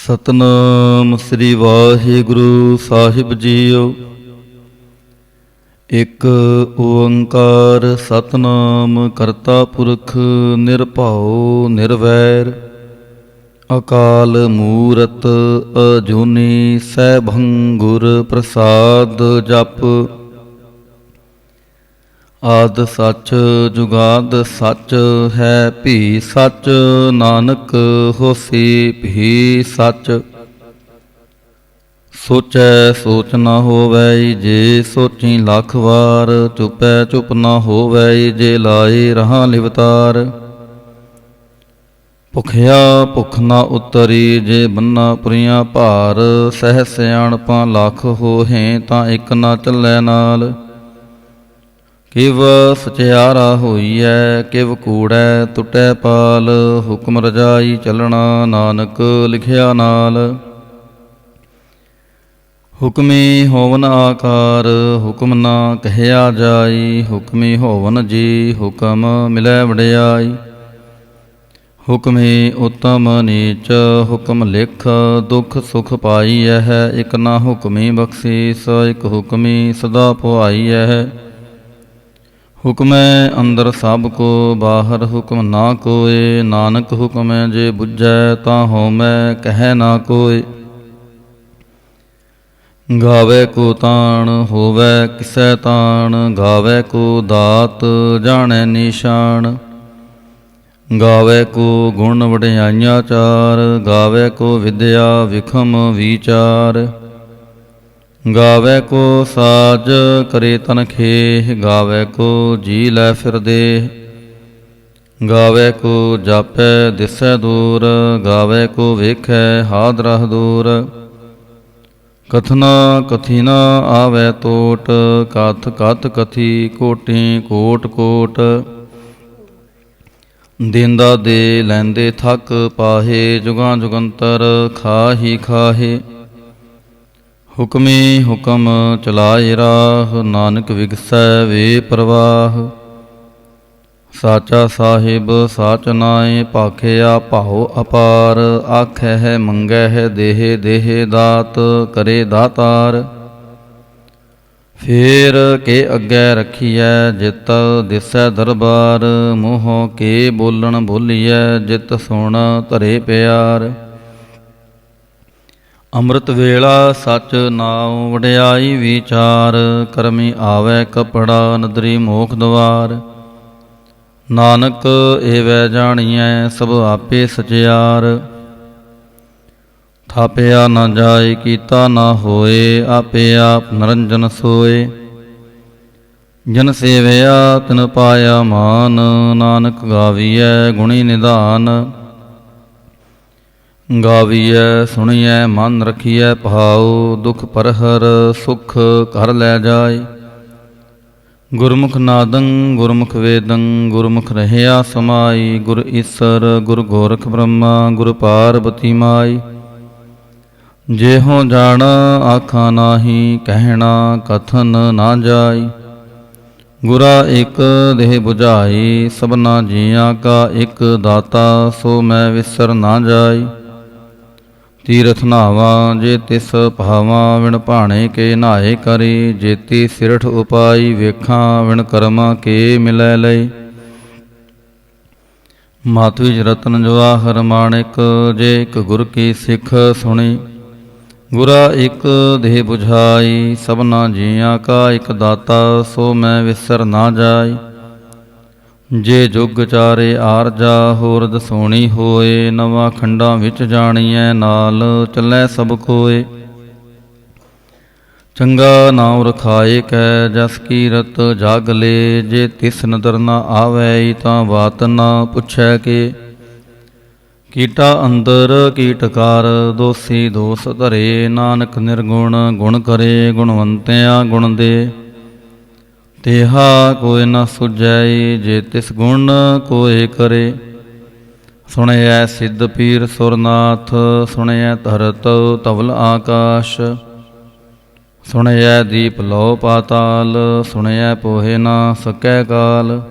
ਸਤਨਾਮ ਸ੍ਰੀ ਵਾਹਿਗੁਰੂ ਸਾਹਿਬ JIO. ਇੱਕ ਓੰਕਾਰ ਸਤਨਾਮ ਕਰਤਾ ਪੁਰਖ ਨਿਰਭਉ ਨਿਰਵੈਰ ਅਕਾਲ ਮੂਰਤ ਅਜੂਨੀ ਸੈਭੰ ਗੁਰ ਪ੍ਰਸਾਦ ਜਪ। ਆਦ ਸੱਚ ਜੁਗਾਦ ਸੱਚ ਹੈ ਭੀ ਸੱਚ ਨਾਨਕ ਹੋਸੀ ਭੀ ਸੱਚ। ਸੋਚੈ ਸੋਚ ਨਾ ਹੋਵੈ ਜੇ ਸੋਚੀ ਲੱਖ ਵਾਰ ਚੁਪੈ ਚੁਪ ਨਾ ਹੋਵੈ ਜੇ ਲਾਏ ਰਹਾ ਲਿਵਤਾਰ। ਭੁਖਿਆ ਭੁਖ ਨਾ ਉਤਰੀ ਜੇ ਬੰਨਾ ਪੁਰੀਆਂ ਭਾਰ ਸਹਿ ਸਿਆਣਪਾਂ ਲੱਖ ਹੋਹੇ ਤਾਂ ਇੱਕ ਨਾ ਚੱਲੈ ਨਾਲ। ਕਿਵ ਸਚਿਆਰਾ ਹੋਈਐ ਕਿਵ ਕੂੜੈ ਟੁੱਟੈ ਪਾਲ ਹੁਕਮ ਰਜਾਈ ਚੱਲਣਾ ਨਾਨਕ ਲਿਖਿਆ ਨਾਲ। ਹੁਕਮੀ ਹੋਵਨ ਆਕਾਰ ਹੁਕਮ ਨਾ ਕਹਿਆ ਜਾਈ ਹੁਕਮੀ ਹੋਵਨ ਜੀ ਹੁਕਮ ਮਿਲੈ ਵਡਿਆਈ। ਹੁਕਮੀ ਉਤਮ ਨੀਚ ਹੁਕਮ ਲਿਖ ਦੁਖ ਸੁਖ ਪਾਈਐ ਇਕ ਨਾ ਹੁਕਮੀ ਬਖਸ਼ੀਸ ਇਕ ਹੁਕਮੀ ਸਦਾ ਪੁਆਈਐ। ਹੁਕਮੈ ਅੰਦਰ ਸਭ ਕੋ ਬਾਹਰ ਹੁਕਮ ਨਾ ਕੋਇ ਨਾਨਕ ਹੁਕਮੈ ਜੇ ਬੁਝੈ ਤਾਂ ਹਉਮੈ ਕਹਿ ਨਾ ਕੋਇ। ਗਾਵੇ ਕੋ ਤਾਣ ਹੋਵੈ ਕਿਸੈ ਤਾਣ ਗਾਵੇ ਕੋ ਦਾਤ ਜਾਣੈ ਨਿਸ਼ਾਨ। ਗਾਵੇ ਕੋ ਗੁਣ ਵਡਿਆਈਆਂ ਚਾਰ ਗਾਵੇ ਕੋ ਵਿਦਿਆ ਵਿਖਮ ਵਿਚਾਰ। ਗਾਵੇ ਕੋ ਸਾਜ ਕਰੇ ਤਨ ਖੇਹ ਗਾਵੇ ਕੋ ਜੀ ਲੈ ਫਿਰ ਦੇਹ। ਗਾਵੇ ਕੋ ਜਾਪੈ ਦਿਸੈ ਦੂਰ ਗਾਵੇ ਕੋ ਵੇਖੈ ਹਾਦਰਹ ਦੂਰ। ਕਥਨਾ ਕਥੀ ਨਾ ਆਵੈ ਤੋਟ ਕਥ ਕਥ ਕਥੀ ਕੋਟੀ ਕੋਟ ਕੋਟ। ਦੇਂਦਾ ਦੇ ਲੈਂਦੇ ਥੱਕ ਪਾਹੇ ਜੁਗਾਂ ਜੁਗੰਤਰ ਖਾਹੀ ਖਾਹੇ। ਹੁਕਮੀ ਹੁਕਮ ਚਲਾਏ ਰਾਹ ਨਾਨਕ ਵਿਗਸੈ ਵੇ ਪ੍ਰਵਾਹ। ਸਾਚਾ ਸਾਹਿਬ ਸਾਚ ਨਾਏ ਭਾਖਿਆ ਭਾਉ ਅਪਾਰ ਆਖੈ ਹੈ ਮੰਗੈ ਹੈ ਦੇਹ ਦੇਹ ਦਾਤ ਕਰੇ ਦਾਤਾਰ। ਫੇਰ ਕੇ ਅੱਗੇ ਰੱਖੀਐ ਜਿਤ ਦਿਸੈ ਦਰਬਾਰ ਮੂੰਹੋਂ ਕੇ ਬੋਲਣ ਬੋਲੀਐ ਜਿਤ ਸੁਣ ਧਰੇ ਪਿਆਰ। ਅੰਮ੍ਰਿਤ ਵੇਲਾ ਸੱਚ ਨਾਉ ਵਡਿਆਈ ਵਿਚਾਰ ਕਰਮੀ ਆਵੈ ਕਪੜਾ ਨਦਰੀ ਮੋਖ ਦਵਾਰ। ਨਾਨਕ ਏਵੈ ਜਾਣੀਐ ਸਭ ਆਪੇ ਸਚਿਆਰ। ਥਾਪਿਆ ਨਾ ਜਾਏ ਕੀਤਾ ਨਾ ਹੋਏ ਆਪੇ ਆਪ ਨਰੰਜਨ ਸੋਏ। ਜਨ ਸੇਵਿਆ ਤਿਨ ਪਾਇਆ ਮਾਨ ਨਾਨਕ ਗਾਵੀਐ ਗੁਣੀ ਨਿਧਾਨ। ਗਾਵੀਐ ਸੁਣੀਐ ਮਨ ਰਖੀਐ ਭਾਉ ਦੁਖ ਪਰਹਰ ਸੁਖ ਘਰ ਲੈ ਜਾਏ। ਗੁਰਮੁਖ ਨਾਦੰ ਗੁਰਮੁਖ ਵੇਦੰ ਗੁਰਮੁਖ ਰਹਿਆ ਸਮਾਈ। ਗੁਰ ਈਸਰ ਗੁਰ ਗੋਰਖ ਬ੍ਰਹਮਾ ਗੁਰ ਪਾਰਬਤੀ ਮਾਈ। ਜਿਹੋ ਜਾਣ ਆਖਾਂ ਨਾਹੀ ਕਹਿਣਾ ਕਥਨ ਨਾ ਜਾਈ। ਗੁਰਾ ਇਕ ਦੇਹ ਬੁਝਾਈ ਸਭਨਾ ਜੀਆਂ ਕਾ ਇਕ ਦਾਤਾ ਸੋ ਮੈਂ ਵਿਸਰ ਨਾ ਜਾਈ। ਤੀਰਥ ਨਾਵਾਂ ਜੇ ਤਿਸ ਭਾਵਾਂ ਵਿਣ ਭਾਣੇ ਕੇ ਨਹਾਏ ਕਰੀ। ਜੇਤੀ ਸਿਰਠ ਉਪਾਈ ਵੇਖਾਂ ਵਿਣ ਕਰਮਾਂ ਕੇ ਮਿਲੈ ਲਈ। ਮਤ ਵਿਚ ਰਤਨ ਜਵਾਹਰ ਮਾਣਿਕ ਜੇ ਇਕ ਗੁਰ ਕੀ ਸਿੱਖ ਸੁਣੀ। ਗੁਰਾ ਇਕ ਦੇਹ ਬੁਝਾਈ ਸਭਨਾ ਜੀਆਂ ਕਾ ਇਕ ਦਾਤਾ ਸੋ ਮੈਂ ਵਿਸਰ ਨਾ ਜਾਈ। ਜੇ ਜੁਗ ਚਾਰੇ ਆਰਜਾ ਹੋਰਦ ਸੋਣੀ ਹੋਏ ਨਵਾਂ ਖੰਡਾਂ ਵਿੱਚ ਜਾਣੀਐ ਨਾਲ ਚੱਲੈ ਸਭ ਕੋਏ। ਚੰਗਾ ਨਾਉ ਰਖਾਏ ਕੈ ਜਸ ਕੀਰਤ ਜਗ ਲੇ ਜੇ ਤਿਸ ਨਦਰ ਨਾ ਆਵੈ ਤਾਂ ਬਾਤ ਨਾ ਪੁੱਛੈ ਕੇ। ਕੀਟਾ ਅੰਦਰ ਕੀਟਕਾਰ ਦੋਸੀ ਦੋਸ ਧਰੇ ਨਾਨਕ ਨਿਰਗੁਣ ਗੁਣ ਕਰੇ ਗੁਣਵੰਤਿਆ ਗੁਣ ਦੇ। ਤੇਹਾ ਕੋਇ ਨ ਸੁਝੈ ਜੇ ਤਿਸ ਗੁਣ ਕੋਇ ਕਰੇ। ਸੁਣਿਐ ਸਿੱਧ ਪੀਰ ਸੁਰਨਾਥ ਸੁਣਿਐ ਧਰਤ ਧਵਲ ਆਕਾਸ਼। ਸੁਣਿਐ ਦੀਪ ਲੋ ਪਾਤਾਲ ਸੁਣਿਐ ਪੋਹੇ ਨਾ ਸਕੈ ਕਾਲ।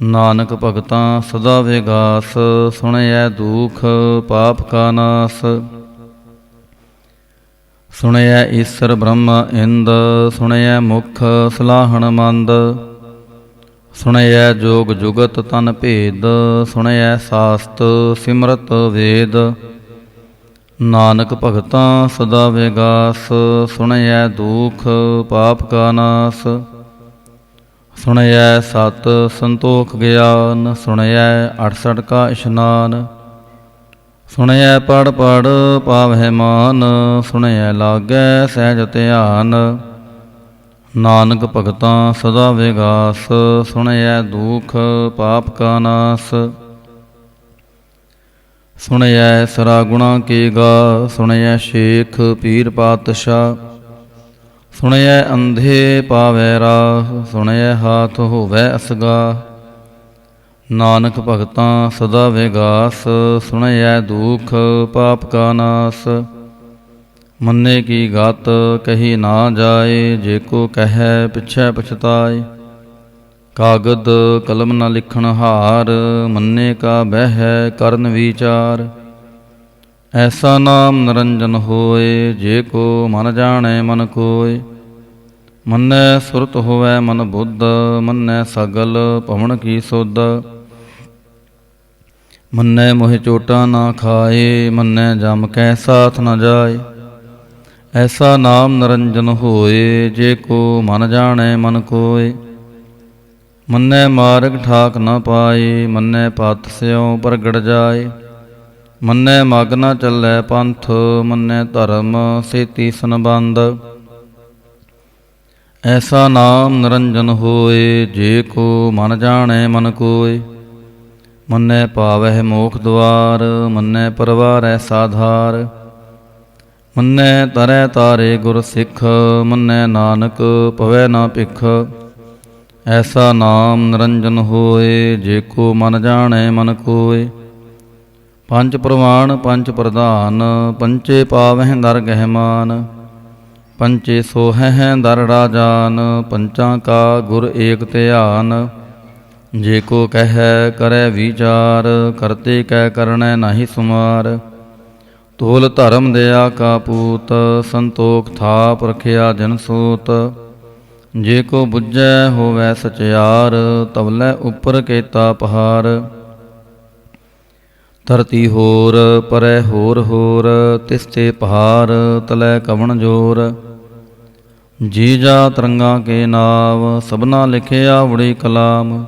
ਨਾਨਕ ਭਗਤਾਂ ਸਦਾ ਵਿਗਾਸ ਸੁਣਿਐ ਦੁਖ ਪਾਪ ਕਾ ਨਾਸ। ਸੁਣਿਐ ਈਸਰ ਬ੍ਰਹਮ ਇੰਦ, ਸੁਣਿਐ ਮੁਖ ਸਲਾਹਣ ਮੰਦ। ਸੁਣਿਐ ਜੋਗ ਜੁਗਤ ਤਨ ਭੇਦ, ਸੁਣਿਐ ਸਾਸਤ ਸਿਮਰਤ ਵੇਦ। ਨਾਨਕ ਭਗਤਾਂ ਸਦਾ ਵਿਗਾਸ, ਸੁਣਿਐ ਦੁਖ ਪਾਪ ਕਾ ਨਾਸ। ਸੁਣਿਐ ਸਤ ਸੰਤੋਖ ਗਿਆਨ, ਸੁਣਿਐ 68 ਕਾ ਇਸ਼ਨਾਨ। ਸੁਣਿਐ ਪੜ੍ਹ ਪੜ੍ਹ ਪਾਵਹਿ ਮਾਨ, ਸੁਣਿਐ ਲਾਗੈ ਸਹਿਜ ਧਿਆਨ। ਨਾਨਕ ਭਗਤਾਂ ਸਦਾ ਵਿਗਾਸ, ਸੁਣਿਐ ਦੁਖ ਪਾਪ ਕਾ ਨਾਸ। ਸੁਣਿਐ ਸਰਾ ਗੁਣਾ ਕੀ ਗਾ, ਸੁਣਿਐ ਸ਼ੇਖ ਪੀਰ ਪਾਤਸ਼ਾਹ। ਸੁਣਿਐ ਅੰਧੇ ਪਾਵੈ ਰਾਹ, ਸੁਣਿਐ ਹਾਥ ਹੋਵੈ ਅਸਗਾ। ਨਾਨਕ ਭਗਤਾਂ ਸਦਾ ਵਿਗਾਸ, ਸੁਣਿਐ ਦੁਖ ਪਾਪ ਕਾ ਨਾਸ। ਮੰਨੇ ਕੀ ਗਤ ਕਹੀ ਨਾ ਜਾਏ, ਜੇ ਕੋ ਕਹੈ ਪਿਛੈ ਪਛਤਾਏ। ਕਾਗਦ ਕਲਮ ਨ ਲਿਖਣ ਹਾਰ, ਮੰਨੇ ਕਾ ਬਹਿ ਕਰਨ ਵਿਚਾਰ। ਐਸਾ ਨਾਮ ਨਿਰੰਜਨ ਹੋਏ, ਜੇ ਕੋ ਮਨ ਜਾਣੈ ਮਨ ਕੋਇ। ਮੰਨੈ ਸੁਰਤ ਹੋਵੈ ਮਨ ਬੁੱਧ, ਮੰਨੈ ਸਗਲ ਭਵਨ ਕੀ ਸੁਧ। ਮੰਨੈ ਮੋਹਿ ਚੋਟਾ ਨਾ ਖਾਏ, ਮੰਨੈ ਜਮ ਕੈ ਸਾਥ ਨ ਜਾਏ। ਐਸਾ ਨਾਮ ਨਿਰੰਜਨ ਹੋਏ, ਜੇ ਕੋ ਮਨ ਜਾਣੈ ਮਨ ਕੋਇ। ਮੰਨੈ ਮਾਰਗ ਠਾਕ ਨ ਪਾਏ, ਮੰਨੈ ਪਤ ਸਿਉ ਪ੍ਰਗਟ ਜਾਏ। ਮੰਨੈ ਮਗ ਨ ਚੱਲੈ ਪੰਥ, ਮੰਨੈ ਧਰਮ ਸੇਤੀ ਸੰਬੰਧ। ਐਸਾ ਨਾਮ ਨਿਰੰਜਨ ਹੋਏ, ਜੇ ਕੋ ਮਨ ਜਾਣੈ ਮਨ ਕੋਇ। ਮੰਨੈ ਪਾਵਹਿ ਮੋਖ ਦੁਆਰ, ਮੰਨੈ ਪਰਵਾਰੈ ਸਾਧਾਰ। ਮੰਨੈ ਤਰੈ ਤਾਰੇ ਗੁਰ ਸਿੱਖ, ਮੰਨੈ ਨਾਨਕ ਪਵੈ ਨਾ ਭਿਖ। ਐਸਾ ਨਾਮ ਨਿਰੰਜਨ ਹੋਏ, ਜੇ ਕੋ ਮਨ ਜਾਣੈ ਮਨ ਕੋਇ। ਪੰਜ ਪ੍ਰਵਾਨ ਪੰਜ ਪ੍ਰਧਾਨ, ਪੰਚੇ ਪਾਵਹਿ ਦਰ ਗਹਿਮਾਨ। ਪੰਚੇ ਸੋਹਹਿ ਦਰ ਰਾਜਾਨ, ਪੰਚਾਂ ਕਾ ਗੁਰ ਏਕ ਧਿਆਨ। ਜੇ ਕੋ ਕਹਿ ਕਰੈ ਵਿਚਾਰ, ਕਰਤੇ ਕੈ ਕਰਣੈ ਨਾਹੀ ਸੁਮਾਰ। ਤੋਲ ਧਰਮ ਦਇਆ ਕਾ ਪੂਤ, ਸੰਤੋਖ ਥਾਪ ਰਖਿਆ ਜਨ ਸੂਤ। ਜੇ ਕੋ ਬੁੱਝੈ ਹੋਵੈ ਸਚਿਆਰ, ਤਵਲੇ ਉਪਰ ਕੇਤਾ ਪਹਾਰ। ਧਰਤੀ ਹੋਰ ਪਰੈ ਹੋਰ ਹੋਰ, ਤਿਸ ਤੇ ਪਹਾਰ ਤਲੈ ਕਵਣ ਜੋਰ। ਜੀ ਜਾ ਤਰੰਗਾਂ ਕੇ ਨਾਵ, ਸਭਨਾ ਲਿਖਿਆ ਵੜੀ ਕਲਾਮ।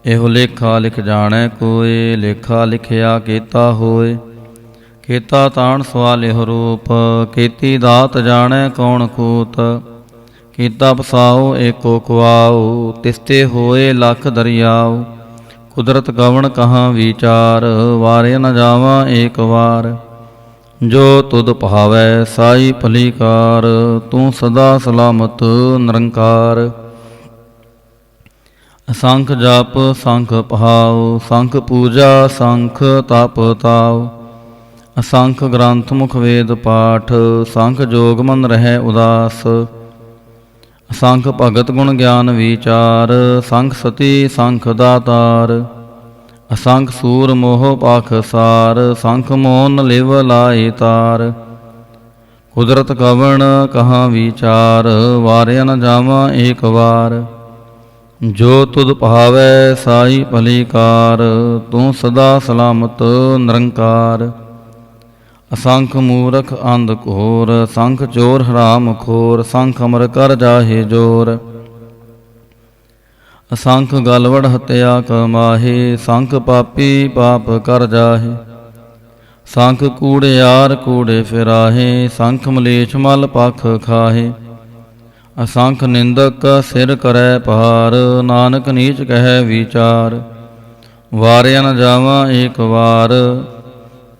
ਇਹੋ ਲੇਖਾ ਲਿਖ ਜਾਣੈ ਕੋਇ, ਲੇਖਾ ਲਿਖਿਆ ਕੀਤਾ ਹੋਏ। ਕੀਤਾ ਤਾਣ ਸਵਾਲ ਇਹੋ ਰੂਪ, ਕੀਤੀ ਦਾਤ ਜਾਣੈ ਕੌਣ ਕੂਤ। ਕੀਤਾ ਪਸਾਉ ਏਕੋ ਕੁਆਉ, ਤਿਸ ਤੇ ਹੋਏ ਲੱਖ ਦਰਿਆਉ। ਕੁਦਰਤ ਕਵਣ ਕਹਾਂ ਵਿਚਾਰ, ਵਾਰੇ ਨ ਜਾਵਾਂ ਏਕ ਵਾਰ। ਜੋ ਤੁਧ ਭਾਵੈ ਸਾਈ ਭਲੀ ਕਾਰ, ਤੂੰ ਸਦਾ ਸਲਾਮਤ ਨਿਰੰਕਾਰ। ਅਸੰਖ ਜਪ ਸੰਖ ਪਹਾਉ, ਸੰਖ ਪੂਜਾ ਸੰਖ ਤਪ ਤਾਉ। ਅਸੰਖ ਗ੍ਰੰਥ ਮੁਖ ਵੇਦ ਪਾਠ, ਸੰਖ ਜੋਗ ਮਨ ਰਹਿ ਉਦਾਸ। ਅਸੰਖ ਭਗਤ ਗੁਣ ਗਿਆਨ ਵਿਚਾਰ, ਸੰਖ ਸਤੀ ਸੰਖ ਦਾਤਾਰ। ਅਸੰਖ ਸੂਰ ਮੋਹ ਪਾਖਸਾਰ, ਸੰਖ ਮੋਨ ਲਿਵ ਲਾਏ ਤਾਰ। ਕੁਦਰਤ ਕਵਣ ਕਹਾਂ ਵਿਚਾਰ, ਵਾਰਿਆ ਨ ਜਾਵਾਂ ਏਕ ਵਾਰ। ਜੋ ਤੁਧ ਭਾਵੈ ਸਾਈ ਭਲੀ ਕਾਰ, ਤੂੰ ਸਦਾ ਸਲਾਮਤ ਨਿਰੰਕਾਰ। ਅਸੰਖ ਮੂਰਖ ਅੰਧ ਘੋਰ, ਸੰਖ ਚੋਰ ਹਰਾਮ ਖੋਰ। ਸੰਖ ਅਮਰ ਕਰ ਜਾਹੇ ਜੋਰ। ਅਸੰਖ ਗਲਵੜ ਹਤਿਆ ਕਮਾਹੇ, ਸੰਖ ਪਾਪੀ ਪਾਪ ਕਰ ਜਾਹੇ। ਸੰਖ ਕੂੜਿਆਰ ਕੂੜੇ ਫਿਰਾਹੇ, ਸੰਖ ਮਲੇਛ ਮਲ ਪਖ ਖਾਹੇ। ਅਸੰਖ ਨਿੰਦਕ ਸਿਰ ਕਰੈ ਭਾਰ, ਨਾਨਕ ਨੀਚ ਕਹਿ ਵਿਚਾਰ। ਵਾਰਿਆ ਨ ਜਾਵਾਂ ਏਕ ਵਾਰ,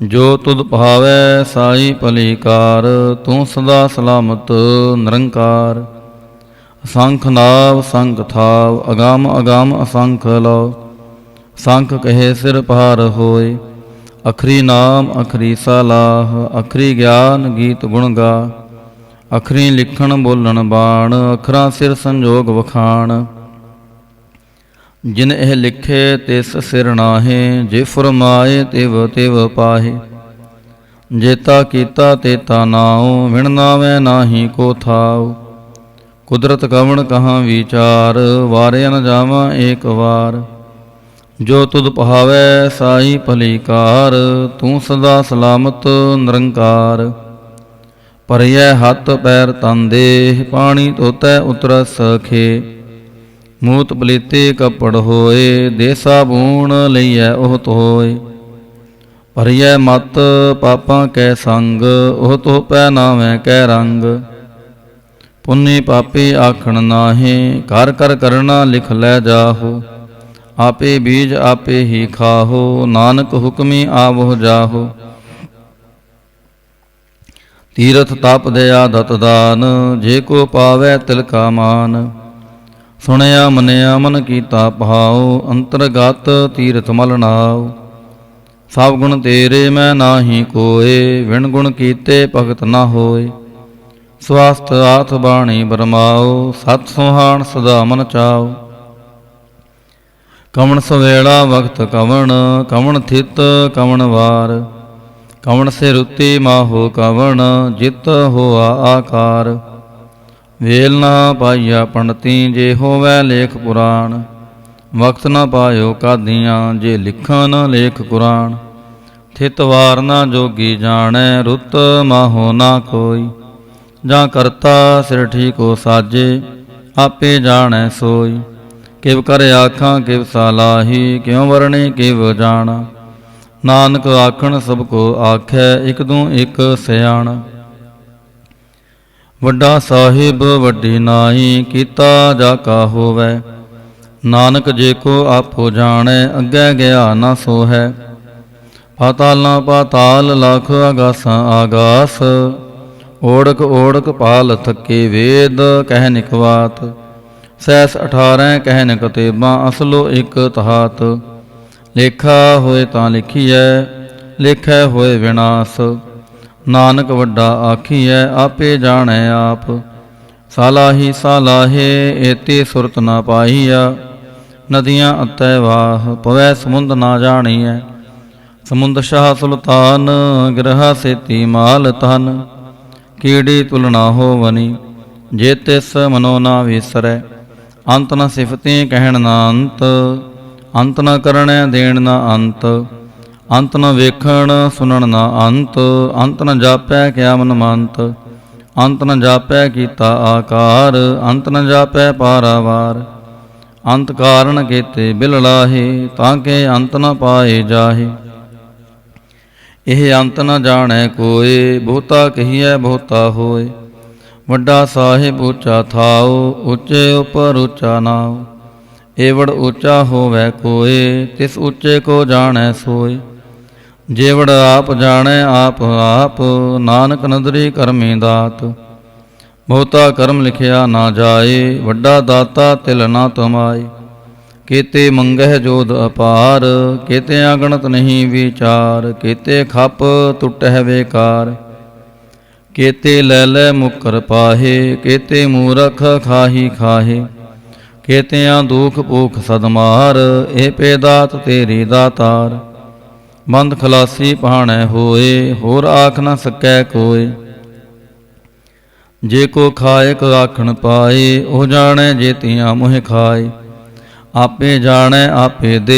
ਜੋ ਤੁਧ ਭਾਵੈ ਸਾਈ ਭਲੀ ਕਾਰ। ਤੂੰ ਸਦਾ ਸਲਾਮਤ ਨਿਰੰਕਾਰ। ਅਸੰਖ ਨਾਵ ਸੰਖ ਥਾਵ, ਅਗੰਮ ਅਗੰਮ ਅਸੰਖ ਲਉ। ਸੰਖ ਕਹੇ ਸਿਰ ਭਾਰ ਹੋਏ, ਅਖਰੀ ਨਾਮ ਅਖਰੀ ਸਲਾਹ। ਅਖਰੀ ਗਿਆਨ ਗੀਤ ਗੁਣ ਗਾ, ਅਖਰੀ ਲਿਖਣ ਬੋਲਣ ਬਾਣ। ਅਖਰਾਂ ਸਿਰ ਸੰਜੋਗ ਵਖਾਣ, ਜਿਨ ਇਹ ਲਿਖੇ ਤਿਸ ਸਿਰ ਨਾਹੇ। ਜੇ ਫੁਰਮਾਏ ਤਿਵ ਤਿਵ ਪਾਹੇ, जेता कीता तेता नाओ, विण नावै नाहीं को थाओ। कुदरत कवण कहाँ विचार, वारे न जावा एक वार। जो तुध पहावै साई भलीकार, तू सदा सलामत निरंकार। भरियै हथ पैर तन देह, पानी धोतै उतरस खे। मूत पलीते कपड़ होए, दे साबून लईयै ओहत होए। भरियै मत पापां कै संग, ओह तो पै नावै कै रंग। पुन्नी पापी आखण नाहे, कर कर करना लिख लै जाहो। आपे बीज आपे ही खाहो, नानक हुक्मी आवह जाहो। तीरथ तप दया दत दान, जे को पावै तिलका मान। सुनया मनिया मन कीता भाओ, अंतरगत तीरथ मल नाओ। सब गुण तेरे मैं नाही कोय, विण गुण कीते भगत न होय। स्वास्थ आथ बाणी बरमाओ, सत सुहान सदा मन चाओ। कवण सवेला वक्त कवण, कवण थित कवण वार। कवण से रुति माहो कवण, जित होआ आकार। वेल ना पाइया पंडती, जे होवै लेख पुराण। वक्त न पायो कादियाँ, जे लिखन लेख कुरान। थित वार ना जोगी जाणै, रुत माहो ना कोई। जां करता सिर ठीको साजे, आपे जाणै सोई। किव कर आखां किव सालाही, क्यों वरणे किव जाना। नानक आखण सबको आखै, इक दूं इक सियाणा। वड्डा साहिब वड्डी नाई, कीता जाका होवै। नानक जे को आपो जाणै, अग्गै गया न सोहै। पातालां पाताल लख आगासां आगास, ओढ़क ओढ़क पाल थके वेद कह निकवात। सैस 18 कहन कतेबां, असलो एक तहात। लेखा होए तां लिखिਐ, लेखै होए विनाश। नानक वड्डा आखिਐ, आपे जाणै आप। सालाही सालाहे, एती सुरत ना पाईया। नदियाँ अतै वाह, पवै समुंद ना जाणीਐ। समुंद शाह सुल्तान, ग्रह सेती माल तन। कीड़ी तुलना होवनी, जे तिस मनो ना विसरै। अंत न सिफती कहण ना अंत, अंत न करणै देण ना अंत। अंत न वेखण सुनण ना अंत, अंत न जापै क्या मन मंत। अंत न जापै कीता आकार, अंत न जापै पारावार। अंत कारण केते बिल लाहे, ताके अंत न पाए जाहे। ਇਹ ਅੰਤ ਨ ਜਾਣੈ ਕੋਇ, ਬਹੁਤਾ ਕਹੀਐ ਬਹੁਤਾ ਹੋਇ। ਵੱਡਾ ਸਾਹਿਬ ਉੱਚਾ ਥਾਉ, ਉੱਚੇ ਉਪਰ ਉੱਚਾ ਨਾਉ। ਏਵੜ ਉੱਚਾ ਹੋਵੈ ਕੋਇ, ਤਿਸ ਉੱਚੇ ਕੋ ਜਾਣੈ ਸੋਇ। ਜੇਵੜ ਆਪ ਜਾਣੈ ਆਪ ਆਪ, ਨਾਨਕ ਨਦਰੀ ਕਰਮੀ ਦਾਤ। ਬਹੁਤਾ ਕਰਮ ਲਿਖਿਆ ਨਾ ਜਾਏ, ਵੱਡਾ ਦਾਤਾ ਤਿਲ ਨਾ ਤਮਾਏ। केते मंगह जोध अपार, केते अगणत नहीं विचार। केते खप टुटह बेकार, केते लैलै मुकर पाहे। केते मूरख खाही खाहे, केतियाँ दुख भूख सदमार। ए पेदात तेरी दातार, बंद खलासी पहाणै होए। होर आख न सकै कोय, जे को खायक आखण पाए। ओ जाणै जेतियाँ मुँह खाए। आपे जाणै आपे दे,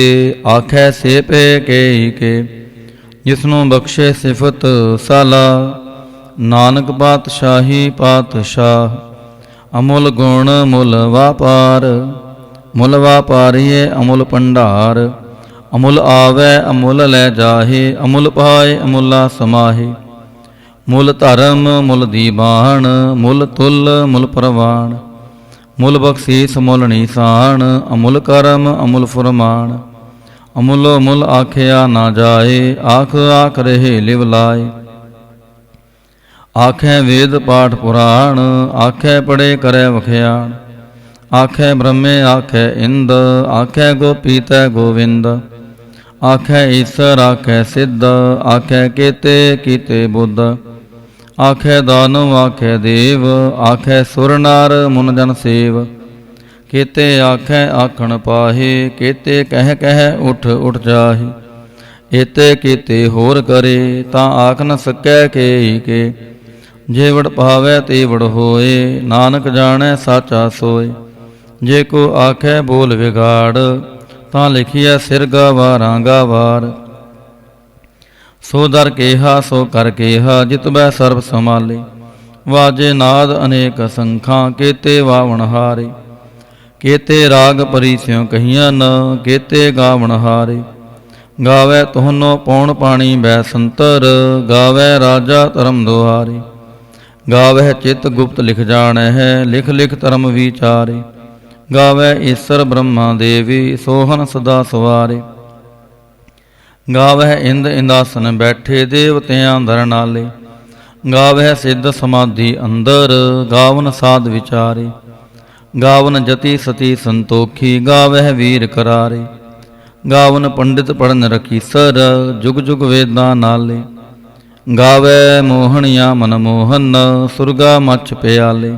आखै से पे केई के। जिसनों बख्शे सिफत साला, नानक पातशाही पातशाह। अमुल गुण मुल वापार, मुल वापारिए अमुल भंडार। अमुल आवै अमुल लै जाहे, अमुल पाए अमुला समाहे। मुल धर्म मुल दीवान, मुल तुल मुल प्रवान। मुल बख्शीस मुल निशान, अमुल करम अमुल फुरमान। अमुलो मुल आखिया ना जाए, आख आख रहे लिव लाए। आखै वेद पाठ पुराण, आखै पढ़े करे वख्याण। आखै ब्रह्मे आखै इंद, आखै गोपी तै गोविंद। आखै ईसर आखै सिद्ध, आखै केते कीते बुद्ध। आखै दानव आखै देव, आखै सुर नार मुन जन सेव। केते आखै आखण पाहे, केते कह कह उठ उठ जाहे। ਏਤੇ ਕੀਤੇ ਹੋਰ ਕਰੇ, ਤਾਂ ਆਖ ਨ ਸਕੈ ਕੇ ਜੇ ਵਡ ਪਾਵੈ ਤੇ ਵਡ ਹੋਏ, ਨਾਨਕ ਜਾਣੈ ਸਾਚਾ ਸੋਏ। ਜੇ ਕੋ ਆਖੈ ਬੋਲ ਵਿਗਾੜ, ਤਾਂ ਲਿਖਿਆ ਸਿਰ ਗਾਵਾਰਾਂ ਗਾਵਾਰ। ਸੋ ਦਰ ਕੇਹਾ ਸੋ ਕਰ ਕੇਹਾ, ਜਿਤਬੈ ਸਰਬ ਸਮਾਲੇ। ਵਾਜੇ ਨਾਦ ਅਨੇਕ ਸੰਖਾਂ, ਕੇਤੇ ਵਾਵਣ ਹਾਰੇ। ਕੇਤੇ ਰਾਗ ਪਰੀ ਸਿਉ ਕਹੀਆਂ ਨ, ਕੇਤੇ ਗਾਵਣ ਹਾਰੇ। ਗਾਵੈ ਤੁਹਾਨੋ ਪੌਣ ਪਾਣੀ ਬੈ ਸੰਤਰ, ਗਾਵੈ ਰਾਜਾ ਧਰਮ ਦੁਆਰੇ। ਗਾਵੈ ਚਿਤ ਗੁਪਤ ਲਿਖ ਜਾਣੈ ਹੈ, ਲਿਖ ਲਿਖ ਧਰਮ ਵਿਚਾਰੇ। ਗਾਵੈ ਈਸਰ ਬ੍ਰਹਮਾ ਦੇਵੀ, ਸੋਹਨ ਸਦਾ ਸਵਾਰੇ। ਗਾਵਹਿ ਇੰਦ ਇੰਦਾਸਨ ਬੈਠੇ, ਦੇਵਤਿਆਂ ਦਰ ਨਾਲੇ। ਗਾਵਹਿ ਸਿੱਧ ਸਮਾਧੀ ਅੰਦਰ, ਗਾਵਨ ਸਾਧ ਵਿਚਾਰੇ। ਗਾਵਨ ਜਤੀ ਸਤੀ ਸੰਤੋਖੀ, ਗਾਵਹਿ ਵੀਰ ਕਰਾਰੇ। ਗਾਵਨ ਪੰਡਿਤ ਪੜਨ ਰਖੀਸਰ, ਜੁਗ ਜੁਗ ਵੇਦਾਂ ਨਾਲੇ। ਗਾਵੈ ਮੋਹਣੀਆਂ ਮਨ ਮੋਹਨ, ਸੁਰਗਾ ਮੱਛ ਪਿਆਲੇ।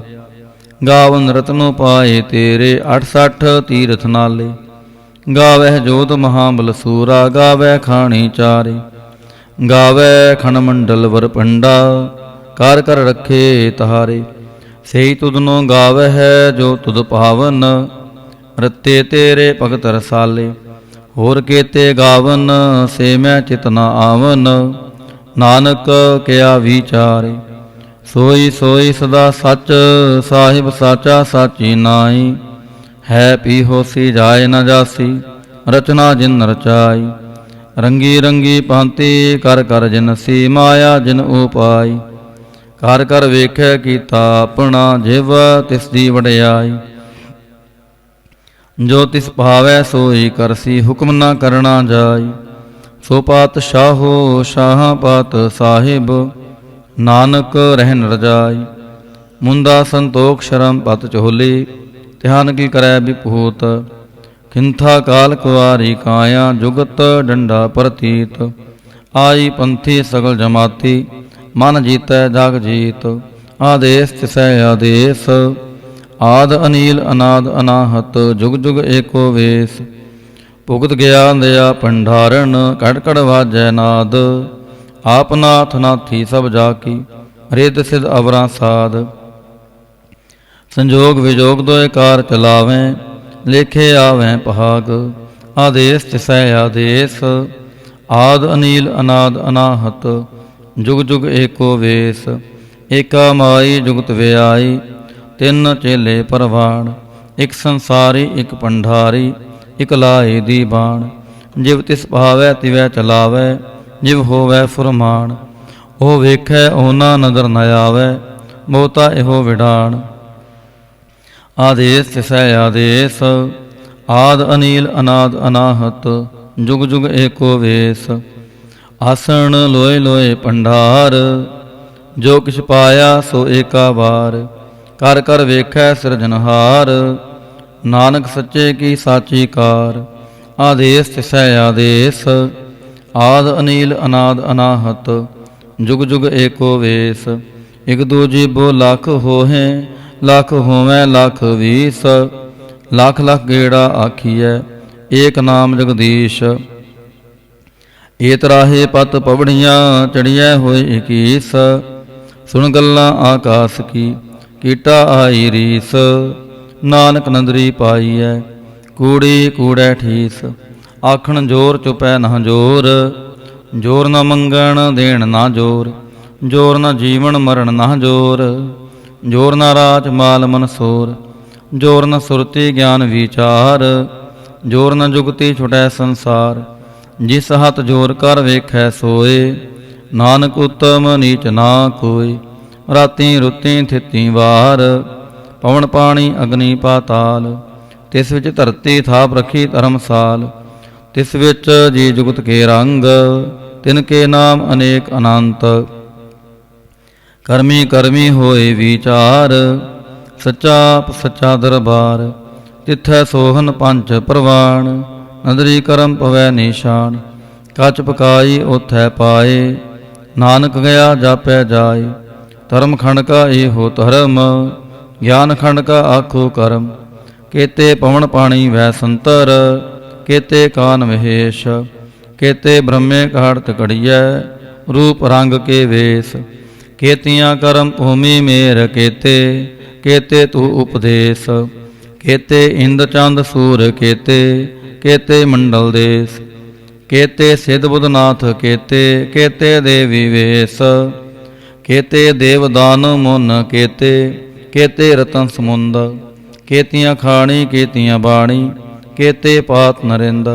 ਗਾਵਨ ਰਤਨੋ ਪਾਏ ਤੇਰੇ, 68 ਤੀਰਥ ਨਾਲੇ। ਗਾਵਹਿ ਜੋਤ ਮਹਾਬਲ ਸੂਰਾ, ਗਾਵੈ ਖਾਣੀ ਚਾਰੇ। ਗਾਵੈ ਖਣ ਮੰਡਲ ਵਰ ਪੰਡਾ, ਕਰ ਕਰ ਰੱਖੇ ਤਹਾਰੇ। ਸਹੀ ਤੁਧਨੋ ਗਾਵਹਿ ਜੋ ਤੁਧ ਪਾਵਨ, ਰਤੇ ਤੇਰੇ ਭਗਤ ਰਸਾਲੇ। ਹੋਰ ਕੇਤੇ ਗਾਵਨ, ਸੇ ਮੈਂ ਚਿਤ ਨ ਆਵਨ, ਨਾਨਕ ਕਿਆ ਵਿਚਾਰੇ। ਸੋਈ ਸੋਈ ਸਦਾ ਸੱਚ, ਸਾਹਿਬ ਸਾਚਾ ਸਾਚੀ ਨਾਈ। ਹੈ ਪੀ ਹੋਸੀ ਜਾਏ ਨ ਜਾਸੀ, ਰਚਨਾ ਜਿਨ ਰਚਾਈ। ਰੰਗੀ ਰੰਗੀ ਭਾਂਤੀ, ਕਰ ਕਰ ਜਿਨਸੀ, ਮਾਇਆ ਜਿਨ ਉਪਾਈ। ਕਰ ਕਰ ਵੇਖੈ ਕੀਤਾ ਆਪਣਾ, ਜਿਵ ਤਿਸ ਦੀ ਵਡਿਆਈ। ਜੋ ਤਿਸ ਭਾਵੈ ਸੋਈ ਕਰਸੀ, ਹੁਕਮ ਨਾ ਕਰਨਾ ਜਾਈ। ਸੋ ਪਾਤਸ਼ਾਹੋ ਸ਼ਾਹਾਂ ਪਾਤ ਸਾਹਿਬ, ਨਾਨਕ ਰਹਿਨ ਰਜਾਈ। ਮੁੰਦਾ ਸੰਤੋਖ ਸ਼ਰਮ ਪਤ ਚੋਲੀ, ਧਿਆਨ ਕੀ ਕਰੈ ਵਿਭੂਤ। ਖਿੰਥਾ ਕਾਲ ਕੁਆਰੀ ਕਾਇਆ, ਜੁਗਤ ਡੰਡਾ ਪ੍ਰਤੀਤ। ਆਈ ਪੰਥੀ ਸਗਲ ਜਮਾਤੀ, ਮਨ ਜੀਤੈ ਜਗ ਜੀਤ। ਆਦੇਸ ਤਿਸੈ ਆਦੇਸ, ਆਦ ਅਨੀਲ ਅਨਾਦ ਅਨਾਹਤ। ਜੁਗ ਜੁਗ ਏਕੋ ਵੇਸ, ਭੁਗਤ ਗਿਆਨ ਦਇਆ ਭੰਡਾਰਨ। ਕੜ ਕੜ ਵਾਜੈ ਨਾਦ, ਆਪ ਨਾਥ ਨਾਥੀ ਸਭ ਜਾ ਕੀ। ਰਿਦ ਸਿਧ ਅਵਰਾਂ ਸਾਧ, ਸੰਜੋਗ ਵਿਜੋਗ ਦੋਇ ਕਾਰ ਚਲਾਵੈਂ। ਲੇਖੇ ਆਵੈਂ ਭਾਗ, ਆਦੇਸ ਤਿਸੈ ਆਦੇਸ। ਆਦ ਅਨੀਲ ਅਨਾਦ ਅਨਾਹਤ, ਜੁਗ ਜੁਗ ਏਕੋ ਵੇਸ। ਏਕਾ ਮਾਈ ਜੁਗਤ ਵਿਆਈ, ਤਿੰਨ ਚੇਲੇ ਪਰਵਾਣ। ਇਕ ਸੰਸਾਰੀ ਇਕ ਭੰਡਾਰੀ, ਇਕ ਲਾਏ ਦੀ ਬਾਣ। ਜਿਵ ਤਿਸ ਭਾਵੈ ਤਿਵੈ ਚਲਾਵੈ, ਜਿਵ ਹੋਵੈ ਫੁਰਮਾਨ। ਉਹ ਵੇਖੈ ਉਹਨਾ ਨਦਰ ਨ ਆਵੈ, ਬਹੁਤਾ ਇਹੋ ਵਿਡਾਣ। ਆਦੇਸ ਤਿਸੈ ਆਦੇਸ, ਆਦ ਅਨੀਲ ਅਨਾਦ ਅਨਾਹਤ। ਜੁਗ ਜੁਗ ਏਕੋ ਵੇਸ। ਆਸਣ ਲੋਏ ਲੋਏ ਭੰਡਾਰ, ਜੋ ਕਿਛ ਪਾਇਆ ਸੋ ਏਕਾ ਵਾਰ। ਕਰ ਕਰ ਵੇਖੈ ਸਿਰਜਨਹਾਰ, ਨਾਨਕ ਸੱਚੇ ਕੀ ਸਾਚੀ ਕਾਰ। ਆਦੇਸ ਤਿਸੈ ਆਦੇਸ, ਆਦ ਅਨੀਲ ਅਨਾਦ ਅਨਾਹਤ। ਜੁਗ ਜੁਗ ਏਕੋ ਵੇਸ। ਇਕ ਦੂਜੀ ਬੋ ਲੱਖ ਹੋਹੇ, ਲੱਖ ਹੋਵੈ ਲੱਖ ਵੀਸ। ਲੱਖ ਲੱਖ ਗੇੜਾ ਆਖੀਐ, ਏਕ ਨਾਮ ਜਗਦੀਸ਼। ਏਤ ਰਾਹੇ ਪਤ ਪਵੜੀਆਂ, ਚੜੀਐ ਹੋਏ ਇਕੀਸ। ਸੁਣ ਗੱਲਾਂ ਆਕਾਸ ਕੀ, ਕੀਟਾ ਆਈ ਰੀਸ। ਨਾਨਕ ਨੰਦਰੀ ਪਾਈਐ, ਕੂੜੀ ਕੂੜੈ ਠੀਸ। ਆਖਣ ਜੋਰ ਚੁਪੈ ਨਾ ਜੋਰ, ਜੋਰ ਨ ਮੰਗਣ ਦੇਣ ਨਾ ਜੋਰ। ਜੋਰ ਨ ਜੀਵਨ ਮਰਨ ਨਾ ਜੋਰ, ਜੋਰ ਨ ਰਾਜ ਮਾਲ ਮਨਸੋਰ। ਜੋਰ ਨ ਸੁਰਤੀ ਗਿਆਨ ਵਿਚਾਰ, ਜੋਰ ਨ ਜੁਗਤੀ ਛੁਟੈ ਸੰਸਾਰ। ਜਿਸ ਹੱਥ ਜੋਰ ਕਰ ਵੇਖੈ ਸੋਏ, ਨਾਨਕ ਉਤਮ ਨੀਚ ਨਾ ਕੋਇ। ਰਾਤੀ ਰੁੱਤੀ ਥਿਤੀ ਵਾਰ, ਪਵਨ ਪਾਣੀ ਅਗਨੀ ਪਾਤਾਲ। ਤਿਸ ਵਿੱਚ ਧਰਤੀ ਥਾਪ ਰੱਖੀ ਧਰਮਸਾਲ। ਤਿਸ ਵਿੱਚ ਜੀ ਜੁਗਤ ਕੇ ਰੰਗ, ਤਿਨ ਕੇ ਨਾਮ ਅਨੇਕ ਅਨੰਤ। ਕਰਮੀ ਕਰਮੀ ਹੋਏ ਵਿਚਾਰ, ਸੱਚਾ ਸੱਚਾ ਦਰਬਾਰ। ਤਿੱਥੈ ਸੋਹਨ ਪੰਚ ਪ੍ਰਵਾਣ, ਨਦਰੀ ਕਰਮ ਪਵੈ ਨਿਸ਼ਾਨ। ਕੱਚ ਪਕਾਈ ਓਥੈ ਪਾਏ, ਨਾਨਕ ਗਿਆ ਜਾਪੈ ਜਾਏ। ਧਰਮ ਖੰਡ ਕਾ ਇਹੋ ਧਰਮ, ਗਿਆਨ ਖੰਡ ਕਾ ਆਖੋ ਕਰਮ। ਕੇਤੇ ਪਵਨ ਪਾਣੀ ਵੈ ਸੰਤਰ, ਕੇਤੇ ਕਾਨ ਮਹੇਸ਼। केते ब्रह्मे घाड़त घड़िया रूप रंग के वेश। केतियाँ करम भूमि मेर केते, केते तू उपदेश। केते इंद चंद सूर केते, केते मंडल देश। केते सिद्ध बुधनाथ केते, केते देवी वेश। केते देवदान मुन केते, केते रतन समुंद। केतियाँ खाणी केतियाँ बाणी, केते पात नरिंद।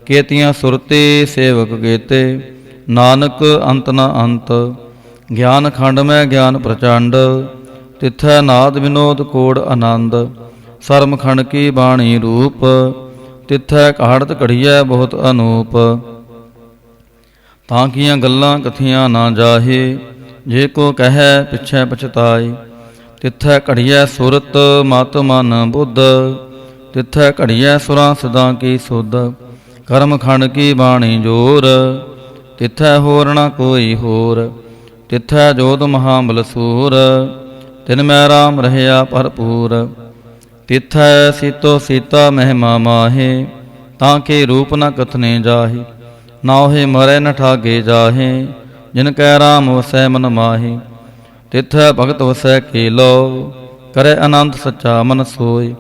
केतियाँ सुरती सेवक केते, नानक अंत न अंत। ज्ञान खंड में ज्ञान प्रचंड, तिथै नाद विनोद कोड आनंद। सर्म खंड की बाणी रूप, तिथै घाड़त घड़िया बहुत अनूप। तांकियाँ गल्लां कथियाँ ना जाहे, जे को कहे पिछै पछताए। तिथै घड़िया सुरत मत मन बुद्ध, तिथै घड़िया सुरां सदा की सुध। कर्म खंड की बाणी जोर, तिथै होर न कोई होर। तिथै जोध महाबल सूर, तिन मैं राम रहया भरपूर। तिथै सीतो सीता महिमा माहे, ताके रूप न कथने जाहे। नाहे मरै न ठागे जाहे, जिनकै राम वसै मन माहे। तिथै भगत वसै केलो, करे अनंत सच्चा मन सोय।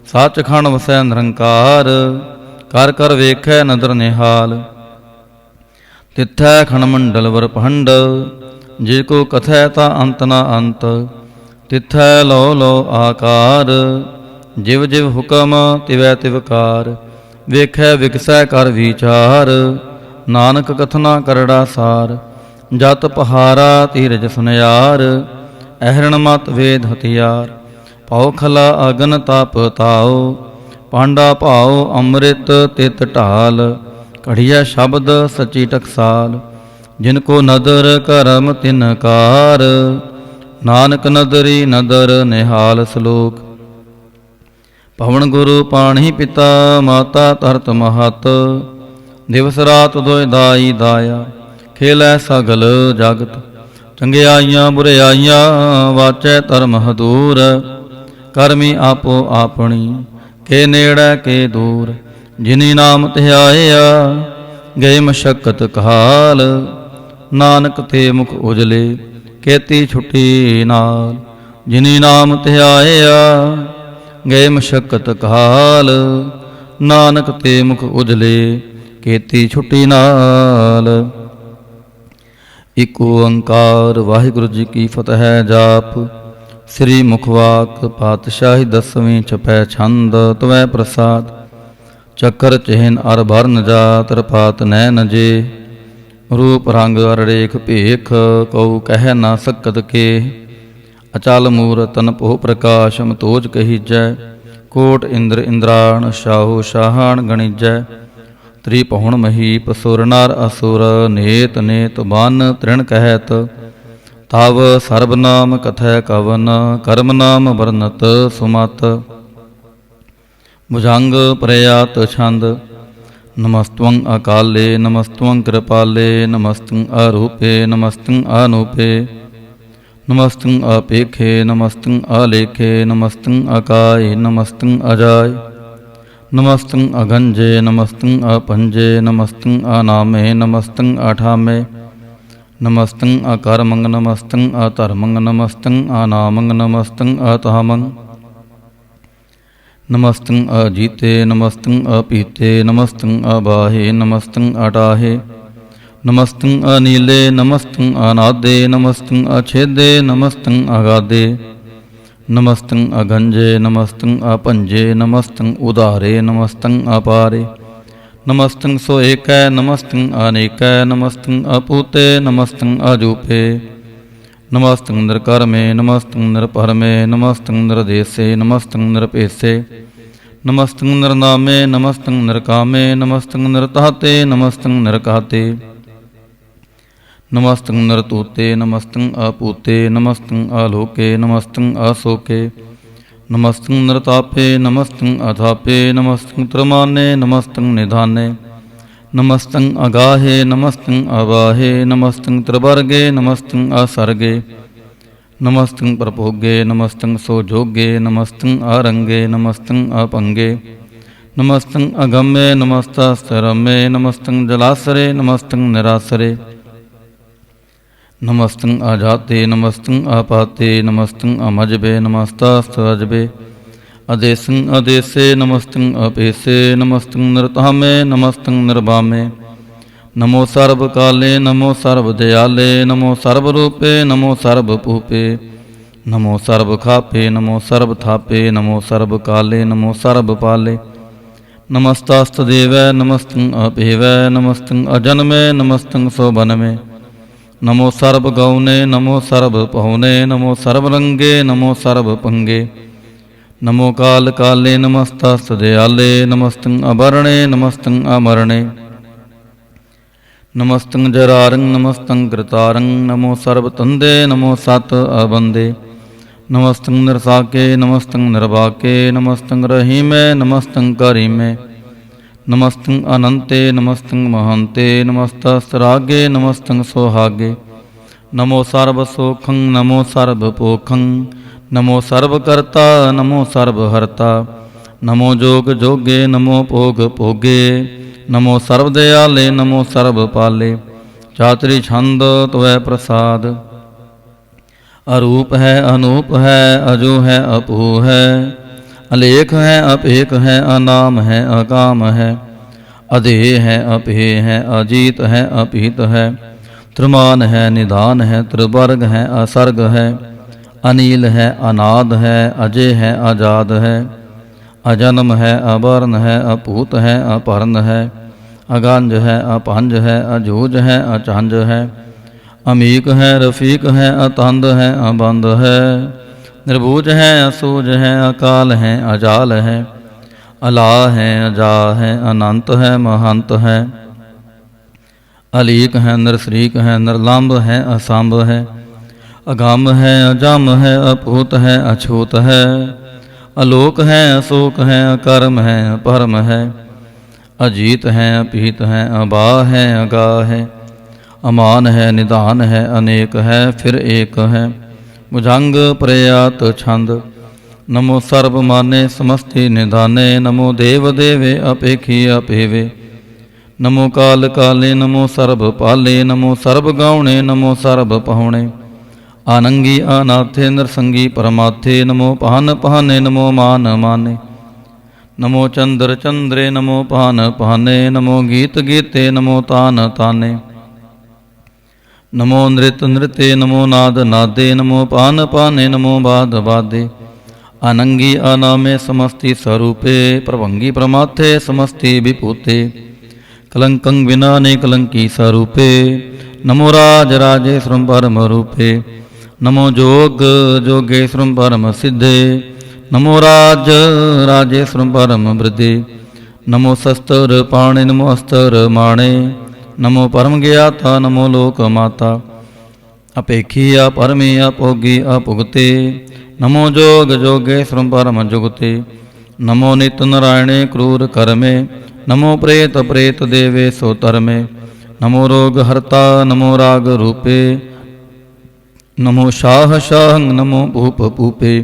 सच खंड वसै निरंकार, कर कर वेखै नदर निहाल। तिथै खंड मंडल वर भंड, जे को कथै ता अंत न अंत। तिथै लो लो आकार, जिव जिव हुकम तिवै तिवकार। वेखै विकसै कर विचार, नानक कथना करड़ा सार। जत पहारा धीरज सुनियार, अहरण मत वेद हथियार। पाओ खला अगन ताप ताओ, पांडा भाओ अमृत तित ढाल। घड़िया शब्द सची टकसाल, जिनको नदर करम तिनकार। नानक नदरी नदर निहाल श्लोक। पवन गुरु पाणी पिता, माता तरत महत। दिवस रात दोय दाई दाया, खेलै सगल जगत। चंगियाइयां बुरियाइयां, वाचै धर्म हदूर। करमी आपो आपनी, के नेड़ै के दूर। जिनी नाम ध्याया, गए मशक्कत काल। नानक ते मुख उजले, केती छुट्टी नाल। जिनी नाम ध्याया, गए मशक्कत काल। नानक ते मुख उजले, केती छुट्टी नाल। इक ओंकार वाहिगुरु जी की फतह। जाप श्री मुखवाक पातशाही 10वीं छपै छंद तवै प्रसाद। चक्कर चिन्ह अर भरन जात रपात नैन जे। रूप रंग अर रेख भेख कऊ कह ना सकत के। अचल मूरत तन पोह प्रकाश मतोज कहीजै। कोट इंद्र इंद्राण शाहु शाहान गणिजै। त्रिभुवन महीप सुर नर असुर नेत नेत बन तृण कहत। तव सर्वनाम कथै कवन कर्म नाम वर्णत सुमत। भुजंग प्रयात छंद। नमस्त्वं अकाले नमस्त्वं कृपाले नमस्तं अरूपे नमस्तं अनूपे। नमस्तं अपेखे नमस्तं अलेखे नमस्तं अकाय नमस्तं अजाय। नमस्तं अगंजे नमस्तं अपंजे नमस्तं अनामे नमस्तं अठामे। नमस्तं अकर्मं नमस्तं अधर्मं नमस्तं अनामं नमस्तं अतामं। नमस्तं अजीते नमस्तं अपीते नमस्तं अबाहे नमस्तं अटाहे। नमस्तं अनीले नमस्तं अनादे नमस्तं अछेदे नमस्तं अगाधे। नमस्तं अगंजे नमस्तं अपंजे नमस्तं उदारे नमस्तं अपारे। नमस्तं सो एकै नमस्तं अनेकै नमस्तं अपूते नमस्तं अजूपे। नमस्तं नृकर्मे नमस्तं नृपरमे नमस्तं नृदेशे नमस्तं नृपेशे। नमस्तं नृनामे नमस्तं नृकामे नमस्तं नृताते नमस्तं नृकाते। नमस्तं नृतूते नमस्तं अपूते नमस्तं आलोके नमस्तं अशोके। नमस्तं नृतापे नमस्तं अथापे नमस्तं त्रमाने नमस्तं निधाने। नमस्तं अगाहे नमस्तं अवाहे नमस्तं त्रिवर्गे नमस्तं असर्गे। नमस्तं प्रभोगे नमस्तं सोजोगे नमस्तं आरंगे नमस्तं अपंगे। नमस्तं अगम्ये नमस्तस्थिरम्ये नमस्तं जलासरे नमस्तं निरासरे नमस्तं अजाते नमस्तं अपाते नमस्तं अमजबे नमस्तस्त्रजबे अदेशं अदेशे नमस्तं अपेशे नमस्तं नृतामे नमस्तं निर्वामे नमो सर्वकाले नमो सर्वदयाले नमो सर्वरूपे नमो सर्वभूपे नमो सर्वखापे नमो सर्वथापे नमो सर्वकाले नमो सर्वपाले नमस्तास्तदेव नमस्तं अपेव नमस्तं अजन्मे नमस्तं शोभनमे नमो सर्वगौने नमो सर्वपहुने नमो सर्वरंगे नमो सर्वपंगे नमो काल काले नमस्तास्तदयाले नमस्तं अवर्णे नमस्तं अमरणे नमस्तं जरारं नमस्तं कृतारं नमो सर्वतंदे नमो सत अबंदे नमस्तं निरसाके नमस्तं निर्वाके नमस्तं रहीमे नमस्तं करीमे नमस्तं अनंते नमस्तं महंते नमस्तस्रागे नमस्तं सोहागे नमो सर्वसोखं नमो सर्वपोखं नमो सर्वकर्ता नमो सर्वहर्ता नमो जोग जोगे नमो भोग भोगे नमो सर्वदयाले नमो सर्वपाले चातुरी छंद त्वै प्रसाद अरूप है अनूप है अजो है अपू है अलेख है अपेख है अनाम है अकाम है अधेय है अपेय है अजीत है अपीत है त्रिमान है निदान है त्रिवर्ग है असर्ग है अनील है अनाद है अजय है आजाद है अजन्म है अवर्ण है अपूत है अपर्ण है अगांज है अपंज है अजूज है अचांज है अमीक है रफीक है अतंद है अबंद है निर्बूज है असूज है अकाल है अजाल है अला है अजा है अनंत है महंत है अलीक है नरसरीक है निर्लंब है असंभ है अगम है अजम है अपूत है अछूत है अलोक है अशोक है अकर्म है अपरम है अजीत है अपीत है अबा है अगा है अमान है निदान है अनेक है फिर एक है भुजंग प्रयात छंद नमो सर्व माने समस्ति निधाने नमो देव देवे अपेखी अपेवे नमो काल काले नमो सर्व पाले नमो सर्व गौणे नमो सर्व पहुणे आनंगी अनाथे नरसंगी परमाथे नमो पहन पहने नमो मान माने नमो चंद्र चंद्रे नमो पहन पहने नमो गीत गीते नमो तान ताने नमो नृत नृत्य नमो नाद नादे नमो पान पाने नमो बाद बादे अनंगी अनामे समस्ति स्वरूपे प्रभंगी प्रमाथे समस्ति विभूते कलंकं विना ने कलंकी स्वरूपे नमो राज राजेश्वरम परम रूपे नमो जोग जोगेश्वरम परम सिद्धे नमो राज राजेश्वरम परम वृद्धे नमो शस्त्र पाणे नमो अस्त्र माणे नमो परम ज्ञाता नमो लोक माता अपेखी अपरमी अपोगी अपुगते नमो जोग जोगेश्वरम परम जुगते नमो नित्य नारायणे क्रूर कर्मे नमो प्रेत प्रेत देवे सोतर्मे नमो रोग हर्ता नमो राग रूपे नमो शाह शाहं नमो भूप भूपे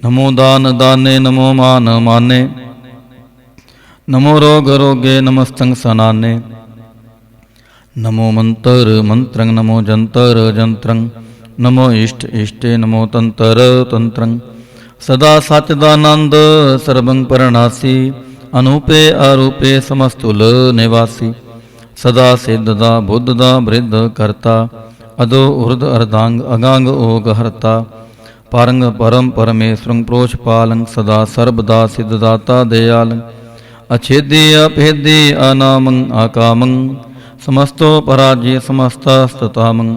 नमो दान दाने नमो मान माने नमो रोग रोगे नमस्तं सनाने नमो मंत्र मंत्रं नमो जंतर जंत्रं नमो इष्ट इष्टे नमो तंत्र तंत्रं सदा सच्चिदानंद सर्वं परनासी अनूपे अरूपे समस्तुल निवासी सदा सिद्धदा बुद्धदा वृद्ध करता अदो उर्ध अर्धांग अगांग ओग हरता पारंग परम परमेश्वरं प्रोषपालं सदा सर्वदा सिद्धदाता दयालं अछेदी अभेदी अनामं अकामं समस्तो पराजय समस्तस्ततामं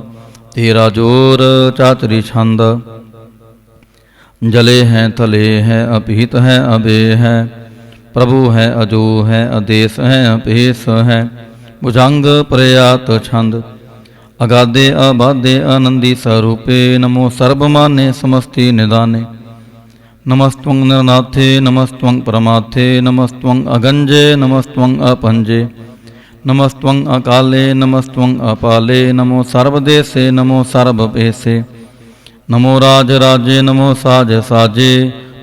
तेरा जोर चातुरी छंद जले हैं थले हैं अपीत है अबे है प्रभु है अजो है अदेश है अपेश है भुजंग प्रयात छंद अगाधे अबाधे आनंदी स्वरूपे नमो सर्वमाने समस्ति निदाने नमस्त्वं नरनाथे नमस्त्वं परमाथे नमस्त्वं अगंजे नमस्त्वं अपंजे नमस्त्वं अकाले नमस्त्वं अपाले नमो सर्वदेशे नमो सर्वपेशे नमो राज राजे नमो साज साजे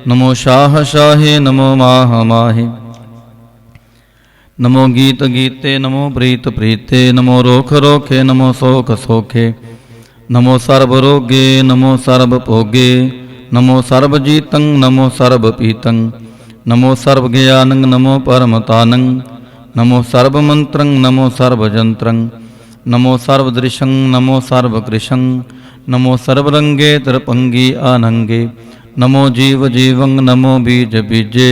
नमो शाह शाहे नमो माह माहे नमो गीत गीते, नमो प्रीत प्रीते, नमो रोख रोखे, नमो सोख सोखे, नमो सर्व रोगे, नमो सर्व भोगे, नमो सर्व जीतं, नमो सर्व पीतं, नमो सर्व ज्ञानं, नमो परमतानं, नमो सर्व मंत्रं, नमो सर्व जंत्रं, नमो सर्व दृशं, नमो सर्व कृशं, नमो सर्वरंगे तरपंगी आनंगे, नमो जीव जीवं, नमो बीज बीजे,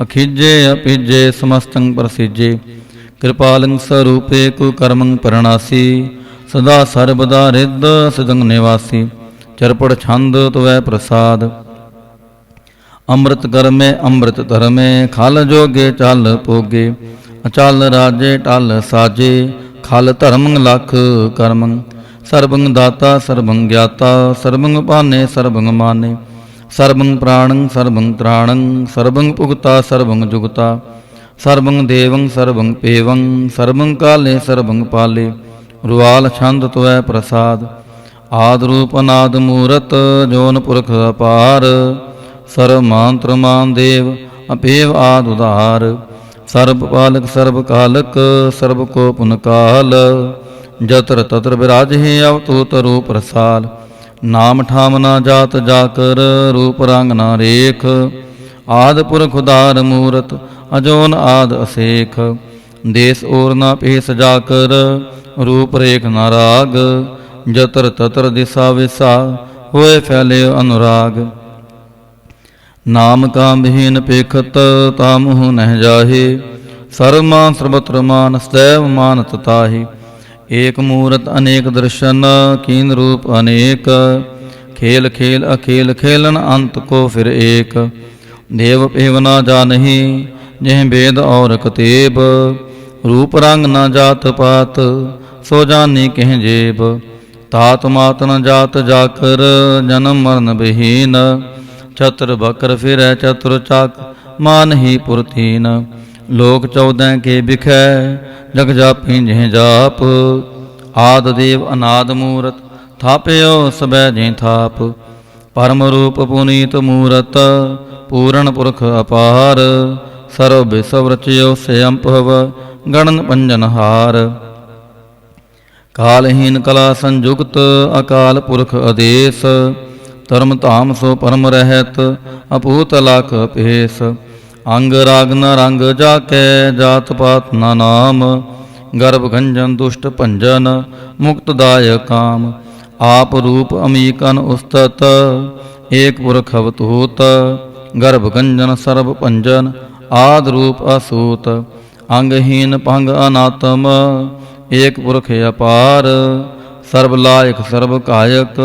अखिजे अपिजे समस्तं प्रसिजे, कृपालं स्वरूपे कुकर्मं परणासी, सदा सर्वदा रिद्ध सदंग निवासी, चरपड़ छंद त्वै प्रसाद, अमृत कर में अमृत धर में, खाल जोगे चाल पोगे, अचाल राजे टाल साजे, खाल धर्मं लख कर्मं, सर्वं दाता सर्वं ज्ञाता, सर्वं पाने सर्वं माने, सर्वं प्राणं सर्वं त्राणं, सर्वं पुगता सर्वं जुगता, सर्वं देवं सर्वं पेवं, सर्वं काले सर्वं पाले, रुआल छंद त्वै प्रसाद, आद रूप अनाद मूरत, जोन पुरख अपार, सर्व मंत्र मान देव अपेव आद उदार, सर्व पालक सर्व कालक, सर्व को पुन काल, जत्र तत्र विराजहि अवतूत रूप रसाल, नाम ठाम ना जात जाकर, रूप रंग ना रेख, आद पुरख उदार मूरत, अजोन आद असेख, देश और ना पेश जाकर, रूप रेख ना राग, जतर ततर दिशा विसा, होए फैले अनुराग, नाम काम विहीन पेखत, तामुह नह जाहे, सर्वमान सर्वत्र मान सदैव मानत ताहि, एक मूरत अनेक दर्शन, कीन रूप अनेक, खेल खेल अखेल खेलन अंत को फिर एक, देव पेव ना जानहि जह वेद और कतेब, रूप रंग न जात पात, सो जानी कह जेब, तात मात न जात जाकर, जन्म मरण विहीन, छत्र बकर फिर चतुर चाक, मान ही पुरतीन, लोक 14 के बिखै, जग जापी जह जाप, आद देव अनाद मूरत, थाप्यो सबै जै थाप, परम रूप पुनीत मूरत, पूरण पुरख अपार, सर्व विसव रचयो स्वयंभव, गणन पंजनहार, कालहीन कला संयुक्त, अकाल पुरख आदेश, धर्म धाम सो परम रहत, अपूत लाख पेश, अंग राग न रंग जाकै, जात पात न नाम, गर्भ गंजन दुष्ट भंजन, मुक्तदायक काम, आप रूप अमीकन उस्तत, एक पुरख अवतूत, गर्भ गंजन सर्व भंजन, आद रूप असूत, अंगहीन भंग अनात्म, एक पुरख अपार, सर्व लायक सर्व कायक,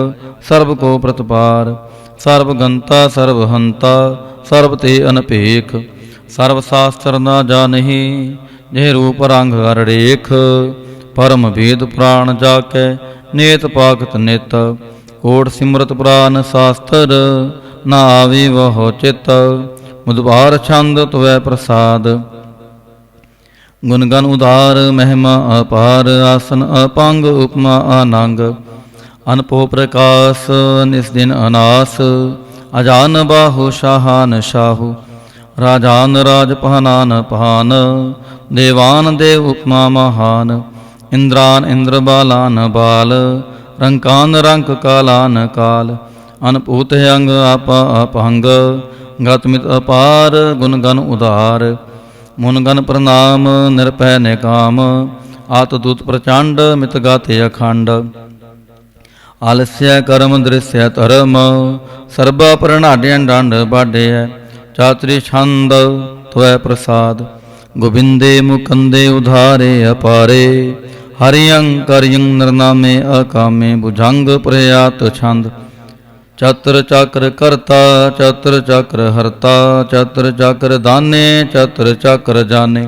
सर्व को प्रतिपार, सर्वगंता सर्वहंता, सर्व ते अनपेख, सर्व शास्त्र न जानहि जह रूप रंग अरड़ेख, परम वेद प्राण जाकै, नेत पाकत नित, कोट सिमरत प्राण शास्त्र, न आवी वह चित, मुदबार छंद त्वै प्रसाद, गुणगन उदार महिमा अपार, आसन अपांग उपमा अनांग, अनपो प्रकाश निस्दिन अनास, अजान बाहु शाहान शाहु, राजान राज पहनान पहान, देवान देव उपमा महान, इंद्रान इंद्र बालान बाल, रंकान रंक कालान काल, अनपूत अंग आप अपंग, गतमित अपार गुणगन उदार, मुनगन प्रणाम निरपै निकाम, आतदूत प्रचंड मित गाते अखंड, आलस्य कर्म दृश्य धर्म, सर्वा प्रणाड्यन दंड बाढ़, चातरी छंद त्वै प्रसाद, गोविंदे मुकंदे उधारे अपारे, हरियं करियं नरनामे अकामे, भुजंग प्रयात छंद, चत्र चक्र कर्ता, चत्र चक्र हरता, चत्र चक्र दाने, चत्र चक्र जाने,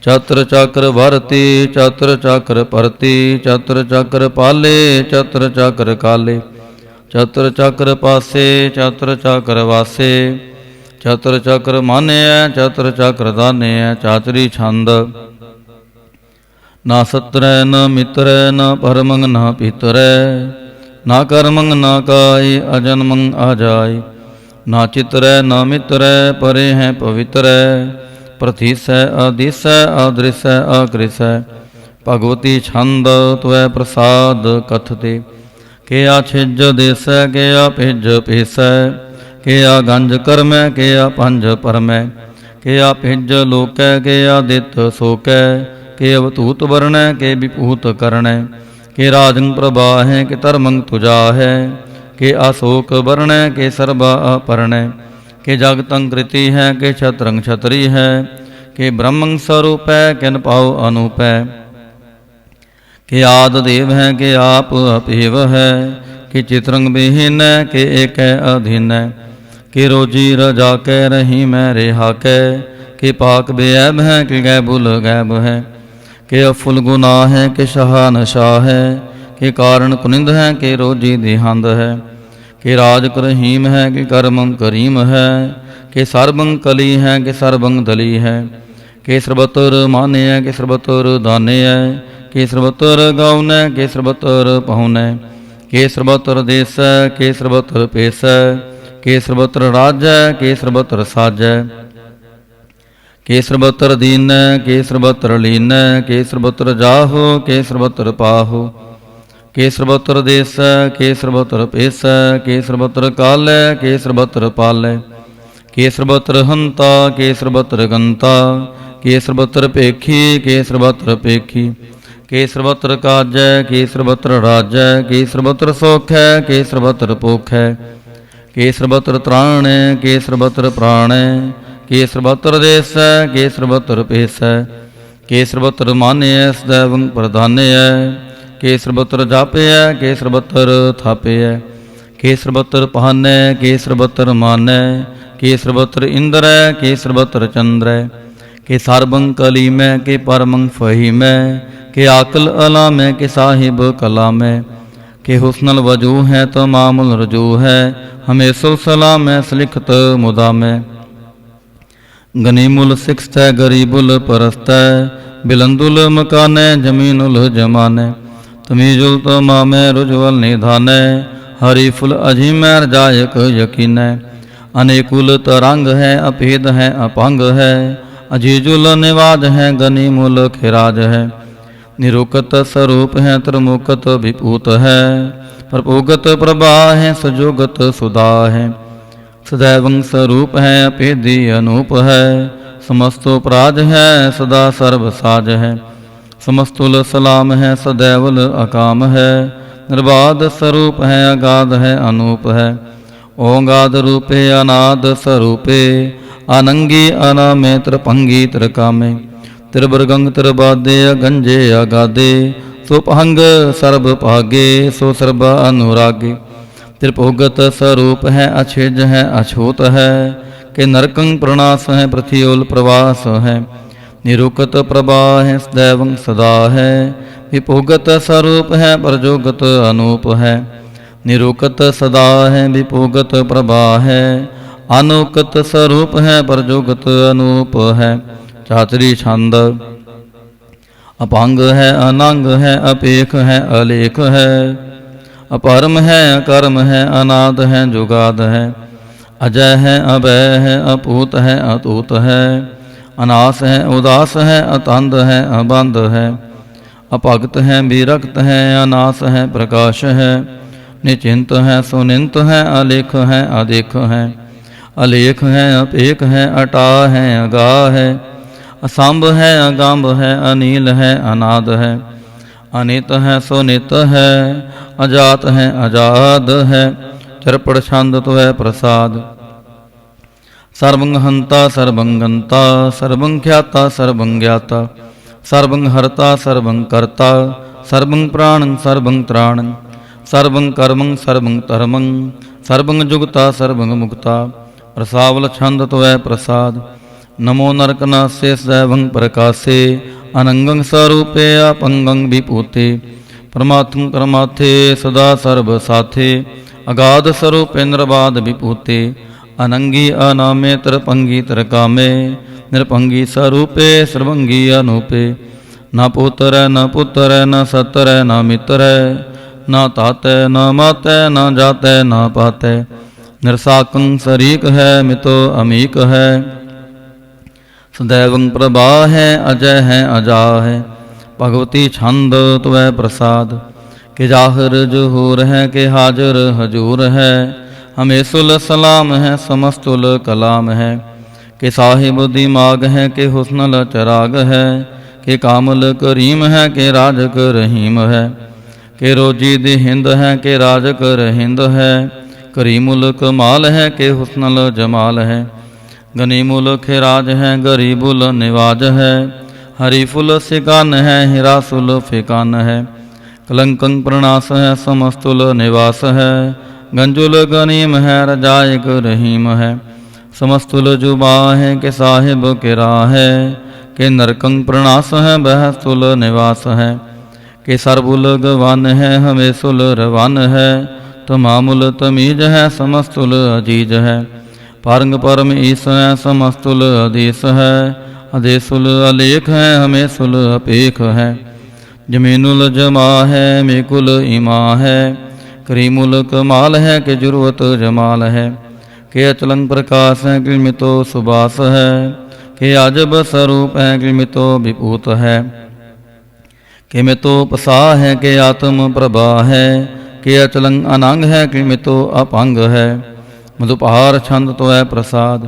चत्र चक्र भरती, चत्र चक्र परती, चत्र चक्र पाले, चत्र चक्र काले, चत्र चक्र पासे, चत्र चक्र वासे, चत्र चक्र माने, चत्र चक्र दाने, चातरी छंद, ना सत्र न मित्र, न परमंग न पितर, ना कर्मंग न काय, अजन्मंग अजाय, ना चित्र न मित्र, परे हैं पवित्र, प्रथिसै अदिसै अदृसै अकृसै भगवती छंद त्वै प्रसाद कथते केया छिज देसै केया पिज पेसै केया गंज करमै केया पंज परमै केया पिज लोकै केया दित सोकै के अवतूत वर्णै के विभूत करणै के राजं प्रभाहै के धर्मं तुजा है के अशोक वर्णै के सर्वा अपरणै के जगतं कृति है के छत्रं छतरी है के ब्रह्मं स्वरूप है के नपाओ अनूप है के आद देव है के आप अपेव है के चित्रंग विहीन है के एक अधीन है के रोजी रजा कै रही मैं रेहा कै के पाक बेऐब है के गैबुल गैब है के अफुल गुनाह है के शहानशाह है के कारण कुनिंद है के रोजी देहांद है के राज करहीम है कि कर्मं करीम है के सर्वं कली है कि सर्वं दली है के सर्वतर माने है कि सर्वतर दाने है के सर्वतर गाउने के सर्वतर पहुने के सर्वतर देश है के सर्वतर पेश है के सर्वतर राज है के सर्वतर साज है के सर्वतर दीन के सर्वत्र लीन के सर्वत्र जाहो के सर्वत्र पाहो के सर्वत्र देश के सर्वत्र पेश के सर्वत्र काल के सर्वत्र पाल के सर्वत्र हंता के सर्वत्र गंता के सर्वत्र पेखी के सर्वत्र पेखी के सर्वत्र काज के सर्वत्र राज के सर्वत्र सुख है के सर्वत्र पोख है के सर्वत्र त्राण के सर्वत्र प्राण के सर्वत्र देश के सर्वत्र पेश के सर्वत्र मान्य सदैव प्रधान्य के सर्वत्र जापे के सर्वत्र थापे के सर्वत्र पहान्य के सर्वत्र मान्य के सर्वत्र इंद्र के सर्वत्र चंद्र के सर्वं कली में के परमं फही में के आकल अला में के साहिब कला में के हुस्नल वजू है तो मामुल रजू है हमेशुल सलाम में सलिखत मुदा में गनीमुल सिक्स्त है गरीबुल परस्त है बिलंदुल मकाने जमीनुल जमाने तमीजुल तो मामे रुजवल निधाने हरीफुल अजीम रजायक यकीन है अनेकुल तरंग है अपेद है अपांग है अजीजुल निवाज है गनीमुल खिराज है निरुकत स्वरूप है त्रिमुकत विभूत है प्रपोगत प्रभा है सजोगत सुधा है सदैवं स्वरूप है अपेदी अनूप है समस्तोपराज है सदा सर्वसाज है समस्तुल सलाम है सदैवल अकाम है निर्बाध स्वरूप है अगाध है अनूप है ओंगाद रूपे अनाद स्वरूपे अनंगी अनामे त्रिपंगी त्रिकामे त्रिवर्गंग त्रिबादे अगंजे अगादे सुपहंग सर्व भागे सो सर्व अनुरागे त्रिभुगत स्वरूप है अछेज है अछूत है के नरकं प्रणास है पृथ्वील प्रवास है निरुकत प्रभा है सदैवं सदा है विभुगत स्वरूप है परजोगत अनूप है निरुकत सदा है विभुगत प्रभा है अनुकत स्वरूप है परजोगत अनूप है चातरी छंद अपांग है अनांग है अपेख है अलेख है अपरम है अकर्म है अनाद है जुगाद है अजय है अभय है अपूत है अतूत है अनास है उदास है अतंद है अबंध है अपगत है विरक्त है अनास है प्रकाश है निचिंत है सुनिंत है अलेख है अदेख है अलेख है अपेख है अटा है अगा है असंभ है अगंभ है अनील है अनाद है अनित है सुनित है अजात है अजाद है चरपड़ छंद तो है प्रसाद सर्वं हंता सर्वं गंता सर्वं ख्याता सर्वं ज्ञाता सर्वं हरता सर्वं कर्ता सर्वं प्राणं सर्वं त्राणं सर्वं कर्मं सर्वं धर्मं सर्वं जुगता सर्वं मुक्ता प्रसावल छंद तो है प्रसाद नमो नरकनासे सदैवं प्रकाशे अनंगं स्वरूपे अपंगं विभूते परमात्म परमाथे सदा सर्व साथे अगाध स्वरूपे निर्बाध विभूते अनंगी अनामे त्रिपंगी त्रिकामे निरपंगी स्वरूपे सर्वंगी अनूपे न पुत्र न पुत्र न सत्र न मित्र न ताते न माते न जाते न पाते निरसाकं शरीक है मितो अमीक है सदैवं प्रभा है अजय है अजा है। भगवती छंद त्वै प्रसाद के जाहिर जुहूर है के हाजिर हजूर है। हमें सुल सलाम है समस्तुल कलाम है के साहिब दिमाग है के हुस्नल चराग है के कामल करीम है के राजक रहीम है के रोजी दी हिंद है के राजक रहिंद है। करीमुल कमाल है के हुस्नल जमाल है गनीमुल खिराज है गरीबुल निवाज है। हरीफुल सिकान है हिरासुल फिकान है कलंकं प्रणास है समस्तुल निवास है। गंजुल गनीम है रजायक रहीम है समस्तुल जुबा है के साहिब के राह है के नरकं प्रणास है बहस्तुल निवास है के सरबुल गवान है हमेशुल रवान है। तमामुल तमीज है समस्तुल अजीज है पारंग परम ईस है समस्तुल अधीस है। अधेसुल अलेख है हमेशुल अपेख है जमीनुल जमा है मेकुल इमा है। करीमुल कमाल है कि जुर्वत जमाल है के अचलंग प्रकाश है किलमितो सुबास है के अजब स्वरूप है किलमितो विभूत है के मितो पसा है के आत्म प्रभा है के अचलंग अनंग है किलमितो अपंग है। मधुपहार छंद तो है प्रसाद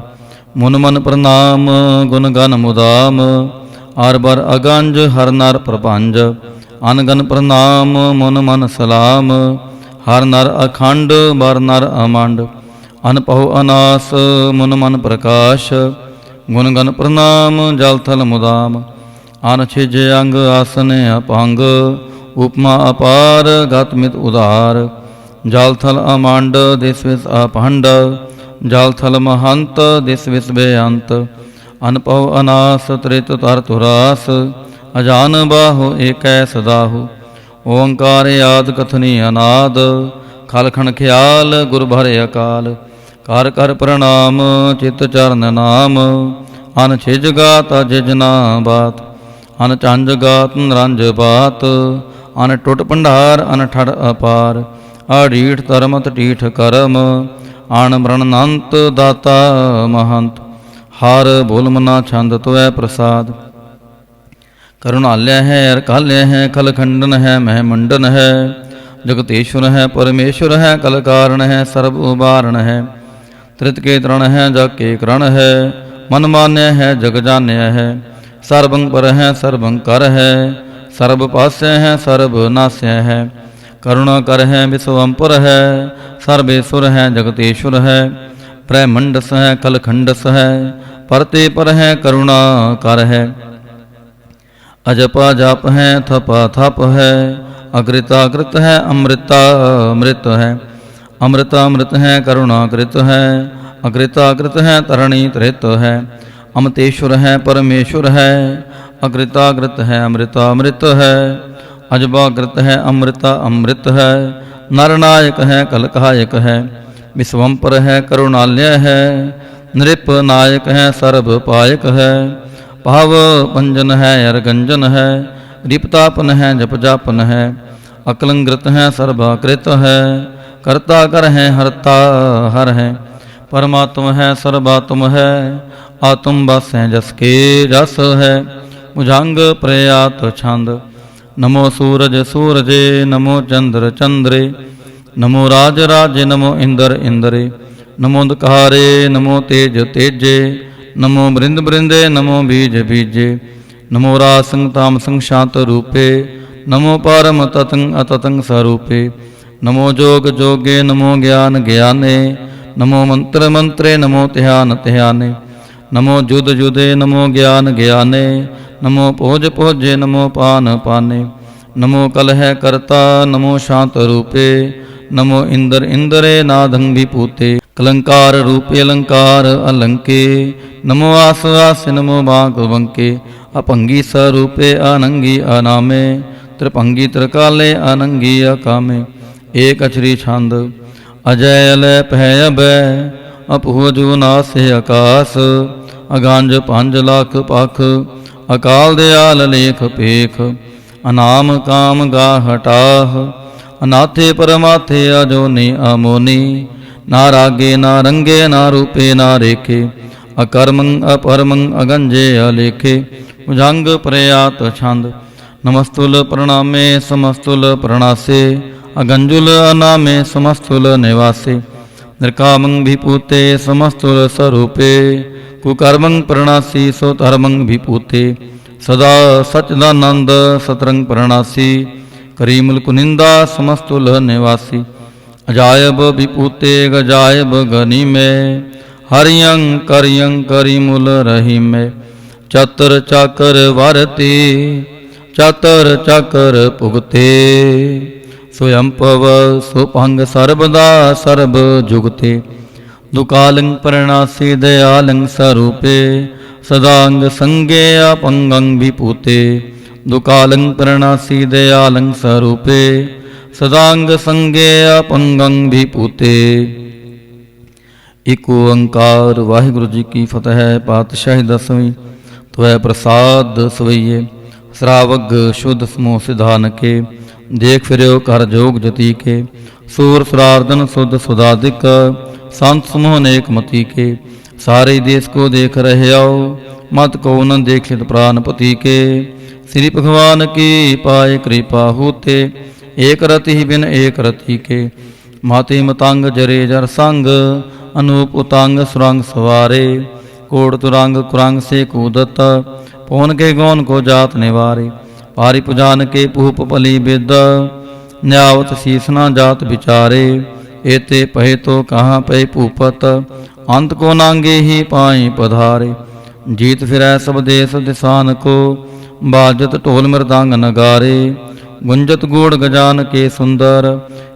मुन मन प्रणाम गुण गन मुदाम आर बर अगंज हर नर प्रपंज अनगन प्रणाम मुन मन सलाम। हर नर अखंड बर नर अमंड अनपहु अनास मुन मन प्रकाश गुण गन प्रणाम जल थल मुदाम। अन छिज अंग आसन अपंग उपमा अपार गतमित उदार। जल थल अमांड दिस विस अपहंड जल थल महंत दिस विस बेअंत। अनपव अनास त्रित तर तुरास अजान बाहु एक सदाहु। ओंकार याद कथनी अनाद खलखण ख्याल गुर भर अकाल। कर कर प्रणाम चित चरण नाम अन छिज गात जिज ना बात। अन चंज गात निरंज बात अन टुट भंडार अन ठड़ अपार। अडीठ धर्मत टीठ करम आण ब्रणनंत दाता महंत। हार बोल मना छंद त्वै प्रसाद करुणालय है अरकाल्य है कलखंडन है महमंडन है। जगतेश्वर है परमेश्वर है कल कारण है सर्व उबारण है। त्रित के तरण है जग के करण है मन मान्य है जग जान्य है। सर्वं पर है सर्वं कर है सर्व पास्य है सर्व नास्य है। करुणा कर है विश्वम्पुर है सर्वेश्वर है जगतेश्वर है। ब्रह्मंडस है कलखंडस है परते पर है करुणा कर है। अजपा जाप है थपा थप है अकृताकृत है अमृता अमृत है। अमृतामृत है करुणाकृत है अकृताकृत है तरणी त्रित है। अमतेश्वर है परमेश्वर है अकृताकृत है अमृतामृत है। अजबाकृत है अमृता अमृत है नरनायक है कलकायक है। विश्वम्पर है करुणालय है नृप नायक है सर्व पायक है। भाव पंजन है अरगंजन है रिपतापन है जप जापन है। अकलंकृत है सर्वाकृत है कर्ता कर है हरता हर है। परमात्म है सर्वात्म है आत्म बस है जस के जस है। भुजंग प्रयात छंद नमो सूरज सूरजे नमो चंद्र चंद्रे नमो राज राजे नमो इंद्र इंद्रे। नमो अंधकारे नमो तेज तेजे नमो बृंद बृंदे नमो बीज बीजे। नमो रासंग तामसंग शांत रूपे नमो पारम ततंग अततंग स्वरूपे। नमो जोग जोगे नमो ज्ञान ज्ञाने नमो मंत्र मंत्रे नमो ध्यान ध्याने। नमो जुद जुदे नमो ज्ञान ज्ञाने नमो पोज पोजे नमो पान पाने। नमो कलह कर्ता नमो शांत रूपे नमो इंद्र इंद्रे नादंग विपूते। कलंकार रूपे अलंकार अलंके नमो आस आस नमो बांक बंके। अपंगी स्वरूपे अनंगी अनामे त्रिपंगी त्रिकाले अनंगी अकामे। एक अचरी छंद अजय लय भय अभय अपूजु नासे आकाश। अगांज पांच लाख पाख अकाल दयाल लेख पेख। अनाम काम गा हटाह अनाथे परमाथे अजोनी अमोनी। ना रागे ना रंगे ना रूपे ना रेखे अकर्मं अपरमं अगंजे अलेखे भुजंग प्रयात छंद नमस्तुल प्रणामे समस्तुल प्रणासे अगंजुल अनामे समस्तुल निवासे निर्कामं विपूते समस्तुल स्वरूपे कुकर्मं प्रणासी सो धर्मं विपूते सदा सच्चिदानंद सतरंग प्रणासी करीमुल कुनिंदा समस्तुल निवासी अजायब विपूते गजायब गनी में हरियं करियं करीमुल रही में चतर चाकर वारती चतर चाकर पुगते स्वयं पव सुभंग सर्वदा सर्व जुगते दुकालं प्रणासी दयालं स्वरूपे सदांग संगे अपंगं विपूते दुकालं प्रणासी दयालं स्वरूपे सदांग संगे अपंगं विपूते। एक ओंकार वाहिगुरु जी की फतेह। पातशाही दसवीं त्वै प्रसाद सवैये श्रावग शुद्ध समूह सिधान के देख फिरो कर जोग जती के सूर सुरार्दन शुद्ध सुधादिक संत समूह नेक मती के सारे देश को देख रहे आओ मत को न देखित प्राणपति के श्री भगवान की पाए कृपा होते एक रति बिन एक रति के माते मतंग जरे जर संग अनूप उतांग सुरंग सवारे कोड़ तुरंग कुरंग से कूदत पौन के गौन को जात निवारे पारी पुजान के पूप पली विद न्यावत शीसना जात विचारे एते पहे तो कहाँ पे पूपत अंत को नांगे ही पाई पधारे जीत फिरै सब देश दिसान को बाजत ढोल मृदांग नगारे गुंजत गूढ़ गजान के सुंदर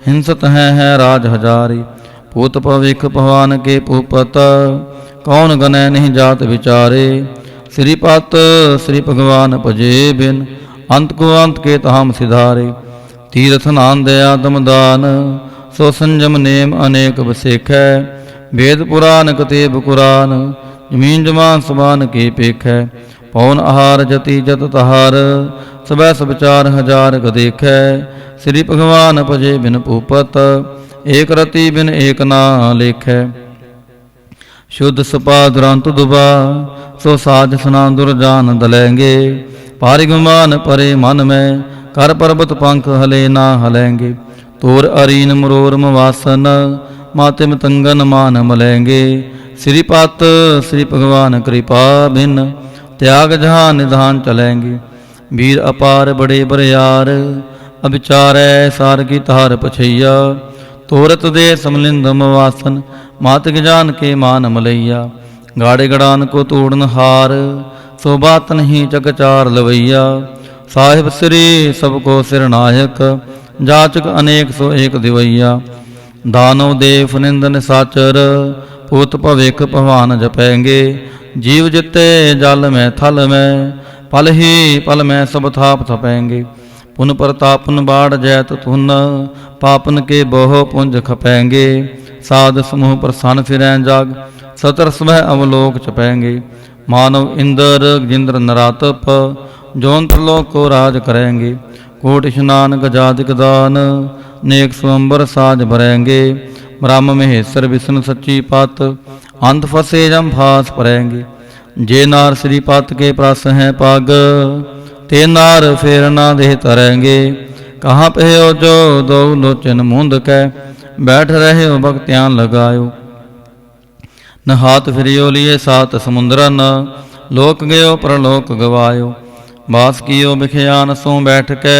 हिंसत है राज हजारे पूत पविख भगवान के पूपत कौन गने नहीं जात विचारे श्रीपत श्री भगवान पजे बिन अंत को अंत के ताम सिधारे तीर्थ नान दया दमदान सो संजम नेम अनेक बसेख वेद पुराण कतेब कुरान जमीन जमान समान के पेख पौन आहार जति जत तहार सबै सबचार हजार गदेख श्री भगवान पजे बिन पूपत एक रति बिन एक ना लेख शुद्ध सपा दुरंत दुबा सो साज सना दुर्जान दलेंगे पारि गुमान परे मन में कर पर्वत पंख हले ना हलेंगे तोर अरीन मरोर मवासन माते मतंगन मान मलेंगे श्रीपत श्री भगवान कृपा भिन त्याग जहाँ निधान चलेंगे वीर अपार बड़े बरियार अभिचारै सार की तार पछैया तोरत दे समलिंद मवासन मात जान के मान मलैया गाड़े गड़ान को तोड़न हार सो बात नहीं चकचार लवैया साहिब श्री सबको सिरनायक जाचक अनेक सो एक दिवैया दानव देव निंदन साचर पूत भविख भवान जपेंगे जीव जिते जल में थल में पल ही पल में सब थाप थपेंगे पुन प्रतापन बाढ़ जैत तुन पापन के बहु पुंज खपेंगे साध समूह प्रसन्न फिरें जाग सतर स्वह अवलोक चपेंगे मानव इंद्र गिंद्र नरातप जौन त्रिलोक को राज करेंगे कोट स्नान गजादिक दान नेक स्वंबर साज भरेंगे ब्रह्म महेश्वर विष्णु सच्ची पत अंत फसे जम फास परेंगे जे नार श्रीपत के प्रस हैं पाग ते नार फेर ना दे तरेंगे कहाँ पे हो जो दो लोचन मूंद कै बैठ रहे हो भक्त्यां लगायो न हाथ फिरियो लिए सात समुद्र न लोक गयो परलोक गवायो बास कियो बिखयान सो बैठ के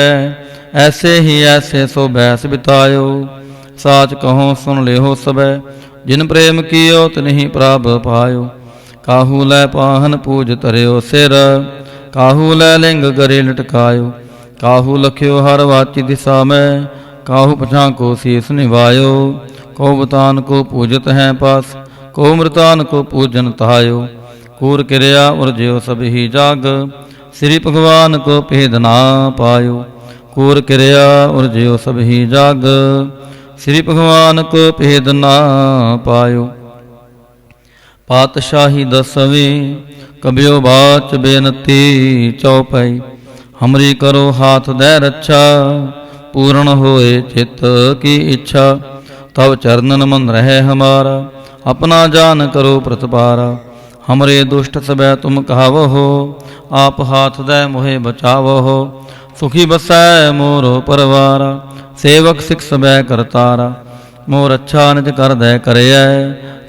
ऐसे ही ऐसे सो बैस बितायो साच कहो सुन ले हो सब जिन प्रेम कियो तिन्हि प्राप पायो काहू लै पाहन पूज तरियो सिर काहू लै लिंग गरे लटकायो काहू लख्यो हर वाची दिशा में काहू पछा को शीस निभायो को बतान को पूजत हैं पास को मृतान को पूजन तहायो कूर क्रिया उर्जयो सब ही जाग श्री भगवान को भेद ना पायो कूर क्रिया उर्जयो सब ही जाग श्री भगवान को भेद ना पायो। पातशाही दसवीं कबियो बाच बेनती चौपाई हमरी करो हाथ दे रक्षा पूर्ण होए चित्त की इच्छा तब चरणन मन रहे हमारा अपना जान करो प्रतिपारा हमरे दुष्ट सबै तुम कहावहो, आप हाथ दै मोहे बचावहो। सुखी बसै मोरो परवारा, सेवक सिख सबै करतारा। मोर अच्छा निज कर दै करैयै,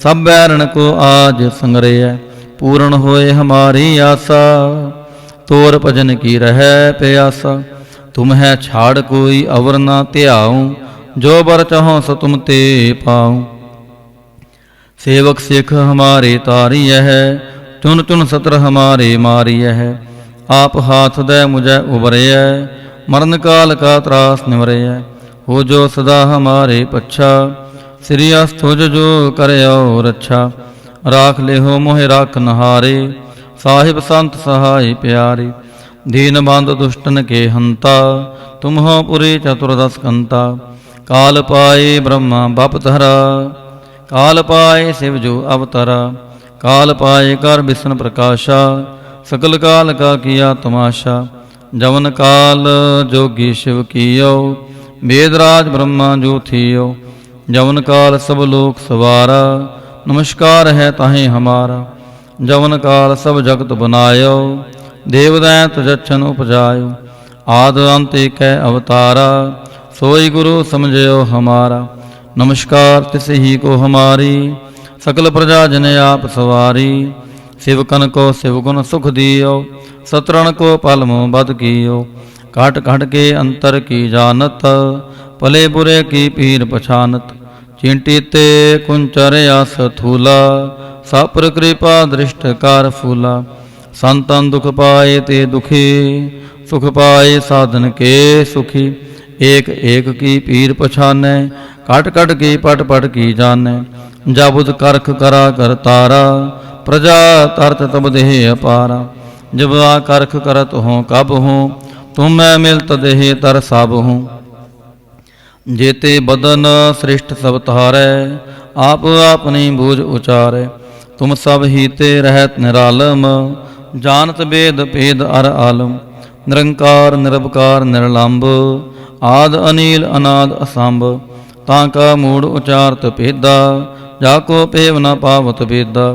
सब बैरन को आज संगरैयै। पूर्ण होए हमारी आशा, तोर भजन की रह प्यासा। तुम है छाड़ कोई अवर ना त्याऊं, जो बर चाहो सो तुम ते पाऊं। सेवक सिख हमारे तारिय है, चुन चुन सत्र हमारे मारिय है। आप हाथ दे मुझे उबरय, मरण काल का त्रास निवरय। हो जो सदा हमारे पच्छा, श्री अस्तुज जो करयो रक्षा। राख ले हो मोहे राख नहारे, साहिब संत सहाय प्यारे। दीन बंद दुष्टन के हंता, तुम हो पुरी चतुर्दश कंता। काल पाए ब्रह्मा बप धरा, काल पाए शिव जो अवतरा। काल पाए कर विष्णु प्रकाशा, सकल काल का किया तमाशा। जवन काल जोगी शिव कियो, वेदराज ब्रह्मा जो थियो। जवन काल सब लोक सवारा, नमस्कार है ताहे हमारा। जवन काल सब जगत बनायो, देवदैत जच्छन उपजायो। आद अंत एक अवतारा, सोई गुरु समझयो हमारा। नमस्कार तिस ही को हमारी, सकल प्रजा जन आप सवारी। शिवकन को शिवगुण सुख दियो, सतरण को पलमो बद कियो। काट काट के अंतर की जानत, पले बुरे की पीर पछानत। चिंटी ते कुंचर आस थूला, सापर कृपा दृष्ट कार फूला। संतन दुख पाए ते दुखी, सुख पाए साधन के सुखी। एक एक की पीर पछाने, कट कट की पट पट की जाने। जाबुद करख करा कर तारा, प्रजा तरत तब देह अपारा। जब आ करख करत हों कब हों, तुम मैं मिलत देह तर सब हूँ। जेते बदन श्रेष्ठ सब तारै, आप अपनी बूझ उचारे। तुम सब हीते रहत निरालम, जानत वेद भेद अर आलम। निरंकार निरवकार निर्लंब, आद अनील अनाद असंभ। तांका मूढ़ उचारत भेदा, जाको पेव न पावत वेदा।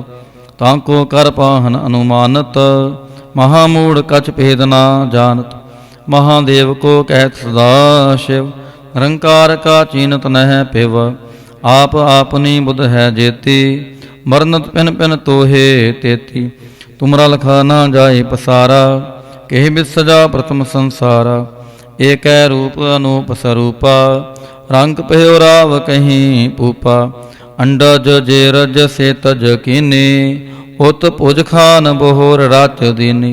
तांको कर पाहन अनुमानत, महामूढ़ कछ भेद न जानत। महादेव को कहत सदा शिव, निरंकार का चीनत नह पिव। आप आपनी बुध है जेती, मरनत पिन पिन तोहे तेती। तुमरा लखा न जाए पसारा, केह बिद सजा प्रथम संसारा। एक रूप अनूप स्वरूपा, रंग पयो राव कहीं पूपा। अंडज जेरज से तज कीनी, उत भुज खान बोहर रात दीनी।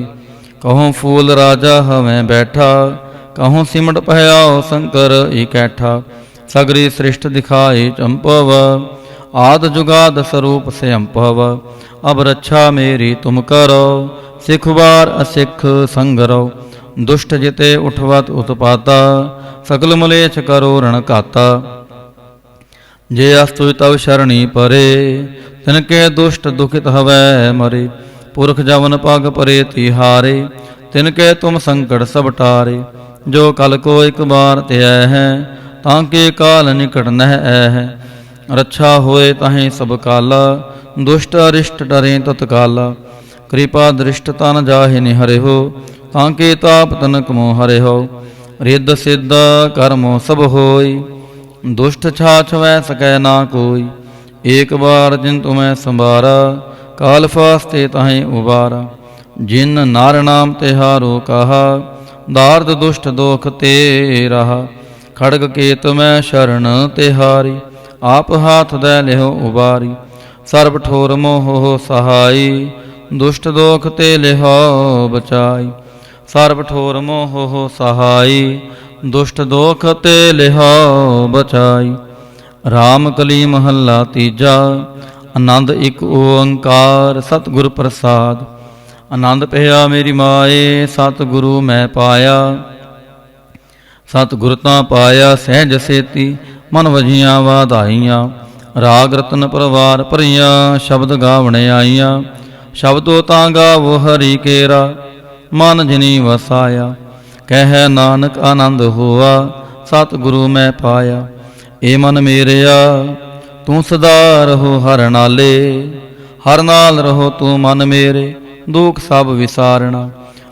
कहूँ फूल राजा हमें बैठा, कहूँ सिमट पहयाओ शंकर इकैठा। सगरी सृष्ट दिखाई चंपव, आद जुगाद स्वरूप से अम्पव। अब रक्षा मेरी तुम करो, सिखवार असिख संगरो। दुष्ट जिते उठवत उत्पाता, सकल मलेच्छ करो रण काता। जे अस्तु तव शरणी परे, तिनके दुष्ट दुखित हवै मरे। पुरख जवन पग परे तिहारे, तिनके तुम संकट सब टारे। जो कल को एक बार त्याय है, तांके काल निकट नह है। रक्षा होए ताहें सब काला, दुष्ट अरिष्ट डरे तत्काला। कृपा दृष्ट तन जाहि निहरे हो, तांके ताप तनक मोह हरे हो। रिद्ध सिद्ध कर्मो सब होई, दुष्ट छाछ वै सकै ना कोई। एक बार जिन तुम्हें संबारा, काल फास्ते ताहें उबारा। जिन नार नाम तिहारो कहा, दार्द दुष्ट दोख ते रहा। खड़ग केत में शरण तिहारी, आप हाथ दे लिहो उबारी। सर्ब ठोर मोह हो सहाई, दुष्ट दोख ते लिहो बचाई। सर्ब ठोर मोह हो सहाई, दुष्ट दोख ते लिहो बचाई। राम कली महला तीजा, आनंद एक ओंकार सतगुर प्रसाद। आनंद पया मेरी माए, सतगुरु मैं पाया। सतगुर तां पाया सहज सेती, मन वजियां वाधाइयां। राग रतन परवार भरियां, शब्द गावण आईयां। शब्दो तां गावो हरि केरा, मन जिनी वसाया। कह नानक आनंद हुआ, सतगुरु मैं पाया। ए मन मेरिया तू सदा रहो हर नाले, ਹਰ ਨਾਲ ਰਹੋ ਤੂੰ ਮਨ ਮੇਰੇ, ਦੁਖ ਸਭ ਵਿਸਾਰਣਾ।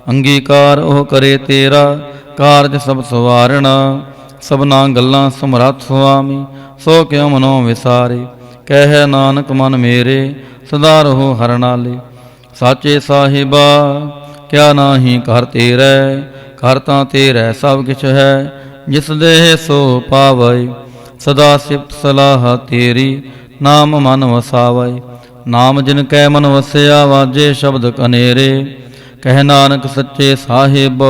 ਅੰਗੀਕਾਰ ਉਹ ਕਰੇ ਤੇਰਾ, ਕਾਰਜ ਸਭ ਸਵਾਰਣਾ। ਸਭਨਾ ਗੱਲਾਂ ਸਮਰੱਥ ਸੁਆਮੀ, ਸੋ ਕਿਉ ਮਨੋ ਵਿਸਾਰੇ। ਕਹਿ ਨਾਨਕ ਮਨ ਮੇਰੇ, ਸਦਾ ਰਹੋ ਹਰ ਨਾਲੇ। ਸਾਚੇ ਸਾਹਿਬਾ ਕਿਆ ਨਾਹੀ ਘਰ ਤੇਰੇ, ਘਰ ਤਾਂ ਤੇਰੇ ਸਭ ਕਿਛ ਹੈ। ਜਿਸ ਦੇਹ ਸੋ ਪਾਵੈ, ਸਦਾ ਸਿਫਤ ਸਲਾਹ ਤੇਰੀ। ਨਾਮ ਮਨ ਵਸਾਵੈ, ਨਾਮ ਜਿਨ ਕੈ ਮਨ ਵਸਿਆ। ਵਾਜੇ ਸ਼ਬਦ ਕਨੇਰੇ, ਕਹਿ ਨਾਨਕ ਸੱਚੇ ਸਾਹਿਬ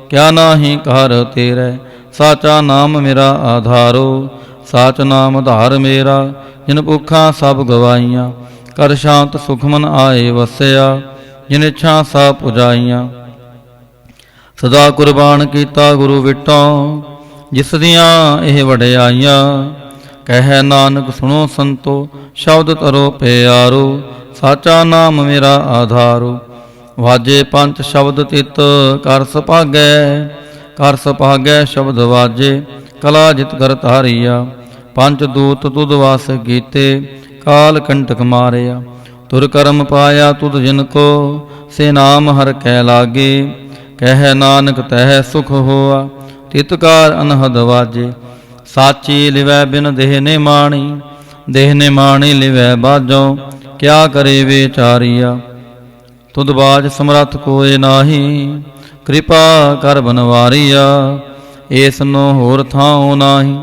ਕਿਆ ਨਾਹੀ ਘਰ ਤੇਰੇ। ਸਾਚਾ ਨਾਮ ਮੇਰਾ ਆਧਾਰੋ, ਸਾਚ ਨਾਮ ਆਧਾਰ ਮੇਰਾ। ਜਿਨ ਭੁੱਖਾਂ ਸਭ ਗਵਾਈਆਂ, ਕਰ ਸ਼ਾਂਤ ਸੁਖ ਮਨ ਆਏ ਵਸਿਆ। ਜਿਨ ਇੱਛਾ ਸਭ ਪੁਜਾਈਆਂ, ਸਦਾ ਕੁਰਬਾਨ ਕੀਤਾ ਗੁਰੂ ਵਿਟੋਂ। ਜਿਸ ਦੀਆਂ ਇਹ ਵਡਿਆਈਆਂ, ਕਹਿ ਨਾਨਕ ਸੁਣੋ ਸੰਤੋ ਸ਼ਬਦ ਤਰੋ ਪਿਆਰੋ। ਸਾਚਾ ਨਾਮ ਮੇਰਾ ਆਧਾਰੋ, ਵਾਜੇ ਪੰਜ ਸ਼ਬਦ ਤਿਤ ਕਰ ਸੁਭਾਗੈ। ਕਰ ਸੁਭਾਗੈ ਸ਼ਬਦ ਵਾਜੇ, ਕਲਾ ਜਿਤ ਕਰ ਧਾਰੀਆ। ਪੰਜ ਦੂਤ ਤੁਧ ਵਾਸ ਕੀਤੇ, ਕਾਲ ਕੰਟਕ ਮਾਰਿਆ। ਤੁਰ ਕਰਮ ਪਾਇਆ ਤੁਧ ਜਿਨ ਕੋ, ਸੇ ਨਾਮ ਹਰ ਕੈ ਲਾਗੇ। ਕਹਿ ਨਾਨਕ ਤਹਿ ਸੁਖ ਹੋਆ, ਤਿਤਕਾਰ ਅਨਹਦ ਵਾਜੇ। ਸਾਚੀ ਲਿਵੈ ਬਿਨ ਦੇਹ ਨੇ ਮਾਣੀ, ਦੇਹ ਨੇ ਮਾਣੀ ਲਿਵੈ ਬਾਝੋਂ। ਕਿਆ ਕਰੇ ਵਿਚਾਰੀਆ, ਤੁਧ ਬਾਝ ਸਮਰੱਥ ਕੋਇ ਨਾਹੀ। ਕਿਰਪਾ ਕਰ ਬਨਵਾਰੀਆ, ਏਸ ਨੋ ਹੋਰ ਥਾਉ ਨਾਹੀ।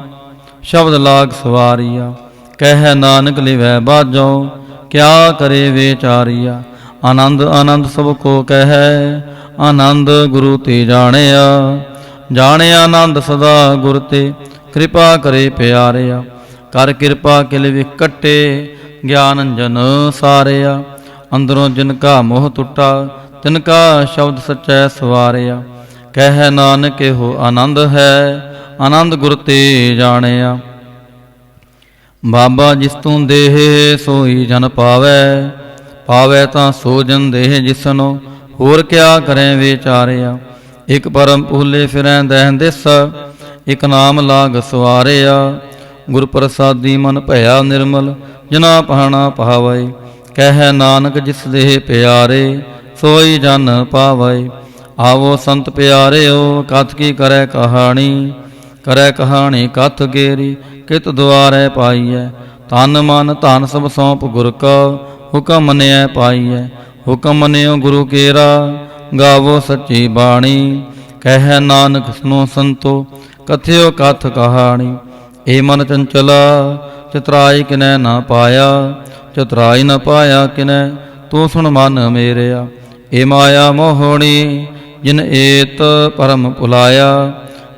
ਸ਼ਬਦ ਲਾਗ ਸਵਾਰੀਆ, ਕਹਿ ਨਾਨਕ ਲਿਵੈ ਬਾਝੋਂ। ਕਿਆ ਕਰੇ ਵਿਚਾਰੀਆ, ਆਨੰਦ ਆਨੰਦ ਸਭ ਕੋ ਕਹਿ। ਆਨੰਦ ਗੁਰੂ ਤੇ ਜਾਣਿਆ, ਜਾਣਿਆ ਆਨੰਦ ਸਦਾ ਗੁਰ ਤੇ। ਕਿਰਪਾ ਕਰੇ ਪਿਆਰਿਆ, ਕਰ ਕਿਰਪਾ ਕਿਲ ਵਿਕਟੇ। ਗਿਆਨ ਅੰਜਨ ਸਾਰਿਆ, ਅੰਦਰੋਂ ਜਿਨ ਕਾ ਮੋਹ ਟੁੱਟਾ। ਤਿਨ ਕਾ ਸ਼ਬਦ ਸਚੈ ਸਵਾਰਿਆ। ਕਹਿ ਨਾਨਕ ਇਹੋ ਆਨੰਦ ਹੈ, ਆਨੰਦ ਗੁਰ ਤੇ ਜਾਣਿਆ। ਬਾਬਾ ਜਿਸ ਤੂੰ ਦੇਹ ਸੋਈ ਜਨ ਪਾਵੈ। ਪਾਵੈ ਤਾਂ ਸੋ ਜਨ ਦੇਹ ਜਿਸਨੋ, ਹੋਰ ਕਿਆ ਕਰੈ ਵਿਚਾਰਿਆ। ਇਕ ਪਰਮ ਭੂਲੇ ਫਿਰੈ ਦਹਿ ਦਿਸ, ਇਕ ਨਾਮ ਲਾਗ ਸਵਾਰਿਆ। ਗੁਰ ਪ੍ਰਸਾਦੀ ਮਨ ਭਇਆ ਨਿਰਮਲ, ਜਿਨਾ ਪਹਾਣਾ ਪਾਵੈ। ਕਹਿ ਨਾਨਕ ਜਿਸ ਦੇਹ ਪਿਆਰੇ, ਸੋਈ ਜਨ ਪਾਵੈ। ਆਵੋ ਸੰਤ ਪਿਆਰਿਓ, ਕਥ ਕੀ ਕਰੈ ਕਹਾਣੀ। ਕਰੈ ਕਹਾਣੀ ਕਥ ਗੇਰੀ, ਕਿਤ ਦੁਆਰੈ ਪਾਈਐ। ਤਨ ਮਨ ਧਨ ਸਭ ਸੌਂਪ ਗੁਰ ਕਾ, ਹੁਕਮ ਮੰਨਿਐ ਪਾਈਐ। ਹੁਕਮ ਮੰਨਿਓ ਗੁਰੂ ਕੇਰਾ, ਗਾਵੋ ਸੱਚੀ ਬਾਣੀ। ਕਹਿ ਨਾਨਕ ਸੁਨੋ ਸੰਤੋ, ਕਥਿਓ ਕਥ ਕਹਾਣੀ। ਏ ਮਨ ਚੰਚਲਾ, ਚਤਰਾਈ ਕਿਨੈ ਨਾ ਪਾਇਆ। ਚਤਰਾਈ ਨ ਪਾਇਆ ਕਿਨੈ, ਤੂੰ ਸੁਣ ਮਨ ਮੇਰਿਆ। ਏ ਮਾਇਆ ਮੋਹਣੀ, ਜਿਨ ਏਤ ਪਰਮ ਭੁਲਾਇਆ।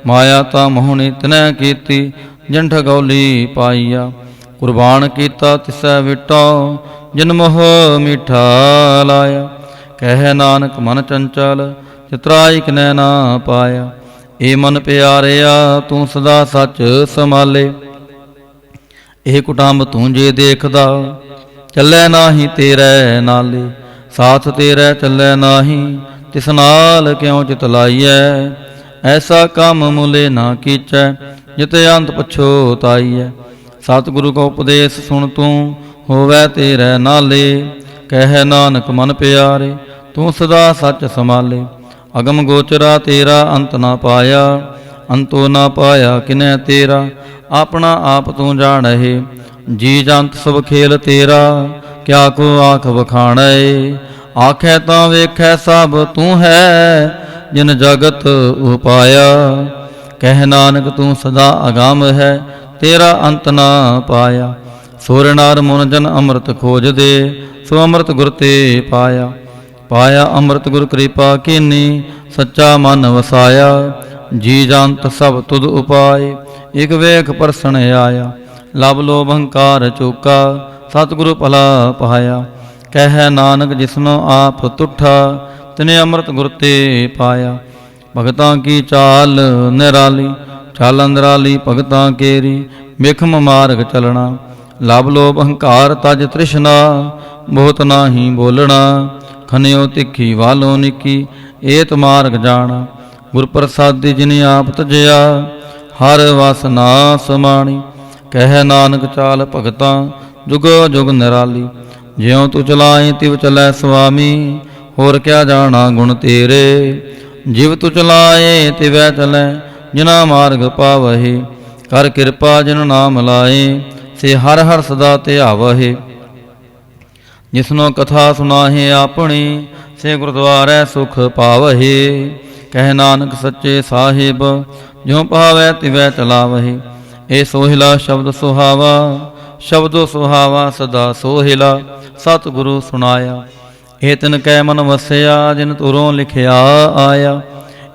ਮਾਇਆ ਤਾਂ ਮੋਹਣੀ ਤਿਨੈ ਕੀਤੀ, ਜਿਨ ਠਗੌਲੀ ਪਾਈਆ। ਕੁਰਬਾਨ ਕੀਤਾ ਤਿਸੈ ਵਿਟੋ, ਜਿਨ ਮੋਹ ਮਿਠਾ ਲਾਇਆ। ਕਹਿ ਨਾਨਕ ਮਨ ਚੰਚਲ, ਚਤਰਾਈ ਕਿਨੈ ਨਾ ਪਾਇਆ। ਏ ਮਨ ਪਿਆਰਿਆ, ਤੂੰ ਸਦਾ ਸੱਚ ਸੰਭਾਲੇ। ਇਹ ਕੁਟੰਬ ਤੂੰ ਜੇ ਦੇਖਦਾ, ਚੱਲੈ ਨਾਹੀ ਤੇਰੇ ਨਾਲੇ। ਸਾਥ ਤੇਰੇ ਚੱਲੈ ਨਾਹੀ, ਤਿਸ ਨਾਲ ਕਿਉ ਚਿਤ ਲਾਈਐ। ਐਸਾ ਕੰਮ ਮੁਲੇ ਨਾ ਕੀਚੈ, ਜਿਤੇ ਅੰਤ ਪਛੋਤਾਈਐ। ਸਤਿਗੁਰੂ ਕੋ ਉਪਦੇਸ਼ ਸੁਣ ਤੂੰ, ਹੋਵੈ ਤੇਰੇ ਨਾਲੇ। ਕਹਿ ਨਾਨਕ ਮਨ ਪਿਆਰੇ, ਤੂੰ ਸਦਾ ਸੱਚ ਸੰਭਾਲੇ। ਅਗਮ ਗੋਚਰਾ ਤੇਰਾ ਅੰਤ ਨਾ ਪਾਇਆ, ਅੰਤੋ ਨਾ ਪਾਇਆ ਕਿਨੈ ਤੇਰਾ। ਆਪਣਾ ਆਪ ਤੂੰ ਜਾਣਹਿ, ਜੀ ਜੰਤ ਸਭ ਖੇਲ ਤੇਰਾ। ਕਿਆ ਕੋ ਆਖ ਵਖਾਣੈ, ਆਖੈ ਤਾਂ ਵੇਖੈ ਸਭ ਤੂੰ ਹੈ। ਜਿਨ ਜਗਤ ਉਪਾਇਆ, ਕਹਿ ਨਾਨਕ ਤੂੰ ਸਦਾ ਅਗੰਮ ਹੈ, ਤੇਰਾ ਅੰਤ ਨਾ ਪਾਇਆ। ਸੁਰ ਨਰ ਮੁਨ ਜਨ ਅੰਮ੍ਰਿਤ ਖੋਜਦੇ, ਸੋ ਅੰਮ੍ਰਿਤ ਗੁਰ ਤੇ ਪਾਇਆ। ਪਾਇਆ ਅੰਮ੍ਰਿਤ ਗੁਰ ਕਿਰਪਾ ਕੀਨੀ, ਸੱਚਾ ਮਨ ਵਸਾਇਆ। ਜੀ ਜੰਤ ਸਭ ਤੁਧ ਉਪਾਏ, ਇਕ ਵੇਖ ਪਰਸਣ ਆਇਆ। ਲਬ ਲੋਭ ਹੰਕਾਰ ਚੋਕਾ, ਸਤਿਗੁਰੂ ਭਲਾ ਪਾਇਆ। ਕਹਿ ਨਾਨਕ ਜਿਸਨੋ ਆਪ ਤੁਠਾ, ਤਿਨੇ ਅੰਮ੍ਰਿਤ ਗੁਰ ਤੇ ਪਾਇਆ। ਭਗਤਾਂ ਕੀ ਚਾਲ ਨਿਰਾਲੀ, ਚਾਲ ਨਿਰਾਲੀ ਭਗਤਾਂ ਕੇਰੀ। ਮਿਖਮ ਮਾਰਗ ਚਲਣਾ, ਲਬ ਲੋਭ ਹੰਕਾਰ ਤਜ ਤ੍ਰਿਸ਼ਨਾ। ਬਹੁਤ ਨਾਹੀ ਬੋਲਣਾ, ਖਨਿਓ ਤਿੱਖੀ ਵਾਲੋ ਨਿੱਕੀ। ਏਤ ਮਾਰਗ ਜਾਣਾ, ਗੁਰ ਪ੍ਰਸਾਦੀ ਜਿਨ ਆਪ ਤਜਿਆ। ਹਰ ਵਸ ਨਾ ਸਮਾਣੀ, ਕਹਿ ਨਾਨਕ ਚਾਲ ਭਗਤਾਂ, ਜੁਗੋ ਜੁਗ ਨਿਰਾਲੀ। ਜਿਉ ਤੂ ਚਲਾਏ ਤਿਵ ਚਲੈ ਸੁਆਮੀ, ਹੋਰ ਕਿਆ ਜਾਣਾ ਗੁਣ ਤੇਰੇ। ਜਿਵ ਤੂ ਚਲਾਏ ਤਿਵੈ ਚਲੈ, ਜਿਨਾ ਮਾਰਗ ਪਾਵਹਿ। ਕਰ ਕਿਰਪਾ ਜਿਨ ਨਾਮ ਲਾਏ, ਸੇ ਹਰ ਹਰ ਸਦਾ ਧਿਆਵਹਿ। ਜਿਸਨੋ ਕਥਾ ਸੁਨਾਹੇ ਆਪਣੀ, ਸੇ ਗੁਰਦੁਆਰੈ ਸੁਖ ਪਾਵਹਿ। ਕਹਿ ਨਾਨਕ ਸੱਚੇ ਸਾਹਿਬ, ਜਿਉ ਪਾਵੈ ਤਿਵੈ ਚਲਾਵਹਿ। ਇਹ ਸੋਹਿਲਾ ਸ਼ਬਦ ਸੁਹਾਵਾ, ਸ਼ਬਦੋ ਸੁਹਾਵਾ ਸਦਾ ਸੋਹਿਲਾ। ਸਤਿਗੁਰੂ ਸੁਣਾਇਆ ਇਹ ਤਿਨ ਕੈ ਮਨ ਵਸਿਆ, ਜਿਨ ਤੁਰੋਂ ਲਿਖਿਆ ਆਇਆ।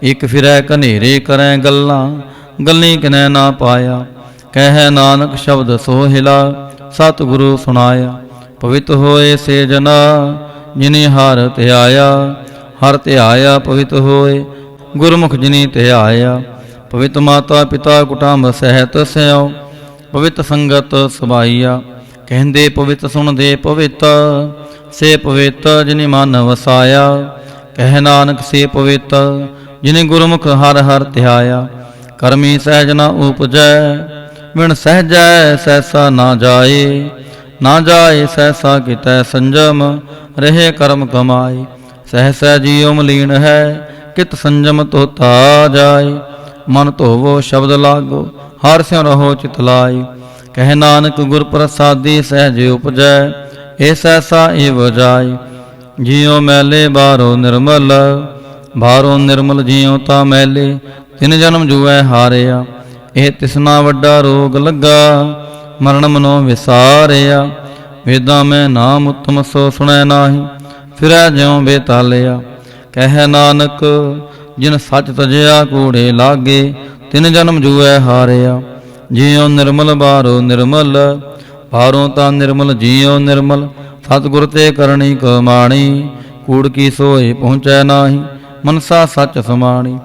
ਇਕ ਫਿਰੈ ਕਨੇਰੇ ਕਰੈ ਗੱਲਾਂ, ਗੱਲੀ ਕਿਨੈ ਨਾ ਪਾਇਆ। ਕਹਿ ਨਾਨਕ ਸ਼ਬਦ ਸੋਹਿਲਾ, ਸਤਿਗੁਰੂ ਸੁਣਾਇਆ। ਪਵਿੱਤ ਹੋਏ ਸੇ ਜਨਾ, ਜਿਨੀ ਹਰਿ ਧਿਆਇਆ। ਹਰਿ ਧਿਆਇਆ ਪਵਿੱਤ ਹੋਏ, ਗੁਰਮੁਖ ਜਿਨੀ ਧਿਆਇਆ। ਪਵਿੱਤ ਮਾਤਾ ਪਿਤਾ ਕੁਟੰਬ ਸਹਿਤ ਸਿਉ, ਪਵਿੱਤ ਸੰਗਤ ਸਬਾਈਆ। ਕਹਿੰਦੇ ਪਵਿੱਤ ਸੁਣਦੇ ਪਵਿੱਤ, ਸੇ ਪਵਿੱਤ ਜਿਨੀ ਮਨ ਵਸਾਇਆ। ਕਹਿ ਨਾਨਕ ਸੇ ਪਵਿੱਤ, ਜਿਨੇ ਗੁਰਮੁਖ ਹਰਿ ਹਰਿ ਧਿਆਇਆ। ਕਰਮੀ ਸਹਿਜ ਨਾ ਉਪਜੈ, ਬਿਨ ਸਹਿਜੈ ਸਹਿਸਾ ਨਾ ਜਾਏ। ਨਾ ਜਾਏ ਸਹਿਸਾ ਕਿਤੈ ਸੰਜਮ, ਰਹੇ ਕਰਮ ਕਮਾਏ। ਸਹਿਸਾ ਜੀਉ ਮਲੀਨ ਹੈ, ਕਿਤ ਸੰਜਮ ਧੋਤਾ ਜਾਏ। ਮਨ ਧੋਵੋ ਸ਼ਬਦ ਲਾਗੋ, ਹਰਿ ਸਿਉ ਰਹੋ ਚਿਤ ਲਾਏ। ਕਹਿ ਨਾਨਕ ਗੁਰ ਪ੍ਰਸਾਦੀ ਸਹਿਜ ਉਪਜੈ, ਇਹ ਸਹਿਸਾ ਏਵ ਜਾਏ। ਜੀਉ ਮੈਲੇ ਬਾਹਰੋਂ ਨਿਰਮਲ, ਬਾਹਰੋਂ ਨਿਰਮਲ ਜੀਉ ਤਾਂ ਮੈਲੇ। ਤਿਨ ਜਨਮ ਜੂਐ ਹਾਰਿਆ, ਇਹ ਤਿਸਨਾ ਵੱਡਾ ਰੋਗ ਲੱਗਾ। ਮਰਨ ਮਨੋ ਵਿਸਾਰਿਆ, ਵੇਦਾਂ ਮੈਂ ਨਾਮ ਉਤਮ ਸੋ ਸੁਣੈ ਨਾਹੀ। ਫਿਰੈ ਜਿਉ ਬੇਤਾਲਿਆ। ਕਹਿ ਨਾਨਕ ਜਿਨ ਸੱਚ ਤਜਿਆ ਕੂੜੇ ਲਾਗੇ, ਤਿਨ ਜਨਮ ਜੂਐ ਹਾਰਿਆ। ਜੀਉ ਨਿਰਮਲ ਬਾਹਰੋਂ ਨਿਰਮਲ, ਬਾਹਰੋਂ ਤਾਂ ਨਿਰਮਲ ਜੀਉ ਨਿਰਮਲ। ਸਤਿਗੁਰ ਤੇ ਕਰਨੀ ਕਮਾਣੀ, ਕੂੜ ਕੀ ਸੋਏ ਪਹੁੰਚੈ ਨਾਹੀ। ਮਨਸਾ ਸੱਚ ਸਮਾਣੀ।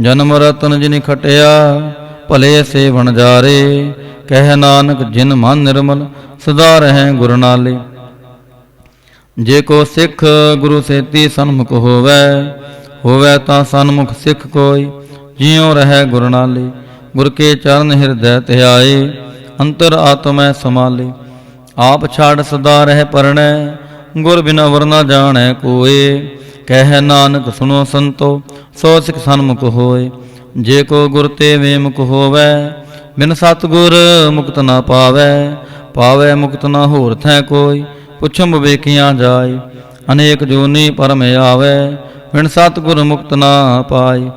ਜਨਮ ਰਤਨ ਜਿਨਿ ਖਟਿਆ, ਭਲੇ ਸੇ ਵਣਜਾਰੇ। ਕਹਿ ਨਾਨਕ ਜਿਨ ਮਨ ਨਿਰਮਲ, ਸਦਾ ਰਹੈ ਗੁਰ ਨਾਲੇ। ਜੇ ਕੋ ਸਿੱਖ ਗੁਰੂ ਸੇਤੀ ਸਨਮੁਖ ਹੋਵੈ, ਹੋਵੈ ਤਾਂ ਸਨਮੁਖ ਸਿੱਖ ਕੋਈ। ਜਿਉ ਰਹੈ ਗੁਰ ਨਾਲੇ। ਗੁਰ ਕੇ ਚਰਨ ਹਿਰਦੈ ਧਿਆਏ, ਅੰਤਰ ਆਤਮੈ ਸਮਾਲੇ। ਆਪ ਛਾੜ ਸਦਾ ਰਹਿ ਪਰਣੈ, ਗੁਰ ਬਿਨਾ ਵਰ ਨਾ ਜਾਣੈ ਕੋਏ। ਕਹਿ ਨਾਨਕ ਸੁਨੋ ਸੰਤੋ, ਸੋ ਸਿੱਖ ਸਨਮੁਖ ਹੋਏ। ਜੇ ਕੋ ਗੁਰ ਤੇ ਵੇਮੁਖ ਹੋਵੈ, ਬਿਨ ਸਤਿਗੁਰ ਮੁਕਤ ਨਾ ਪਾਵੈ। ਪਾਵੈ ਮੁਕਤ ਨਾ ਹੋਰ ਥੈ ਕੋਈ, ਪੁੱਛਮ ਵੇਖੀਆਂ ਜਾਏ। ਅਨੇਕ ਜੂਨੀ ਪਰਮ ਆਵੈ, ਬਿਨ ਸਤਿਗੁਰ ਮੁਕਤ ਨਾ ਪਾਏ।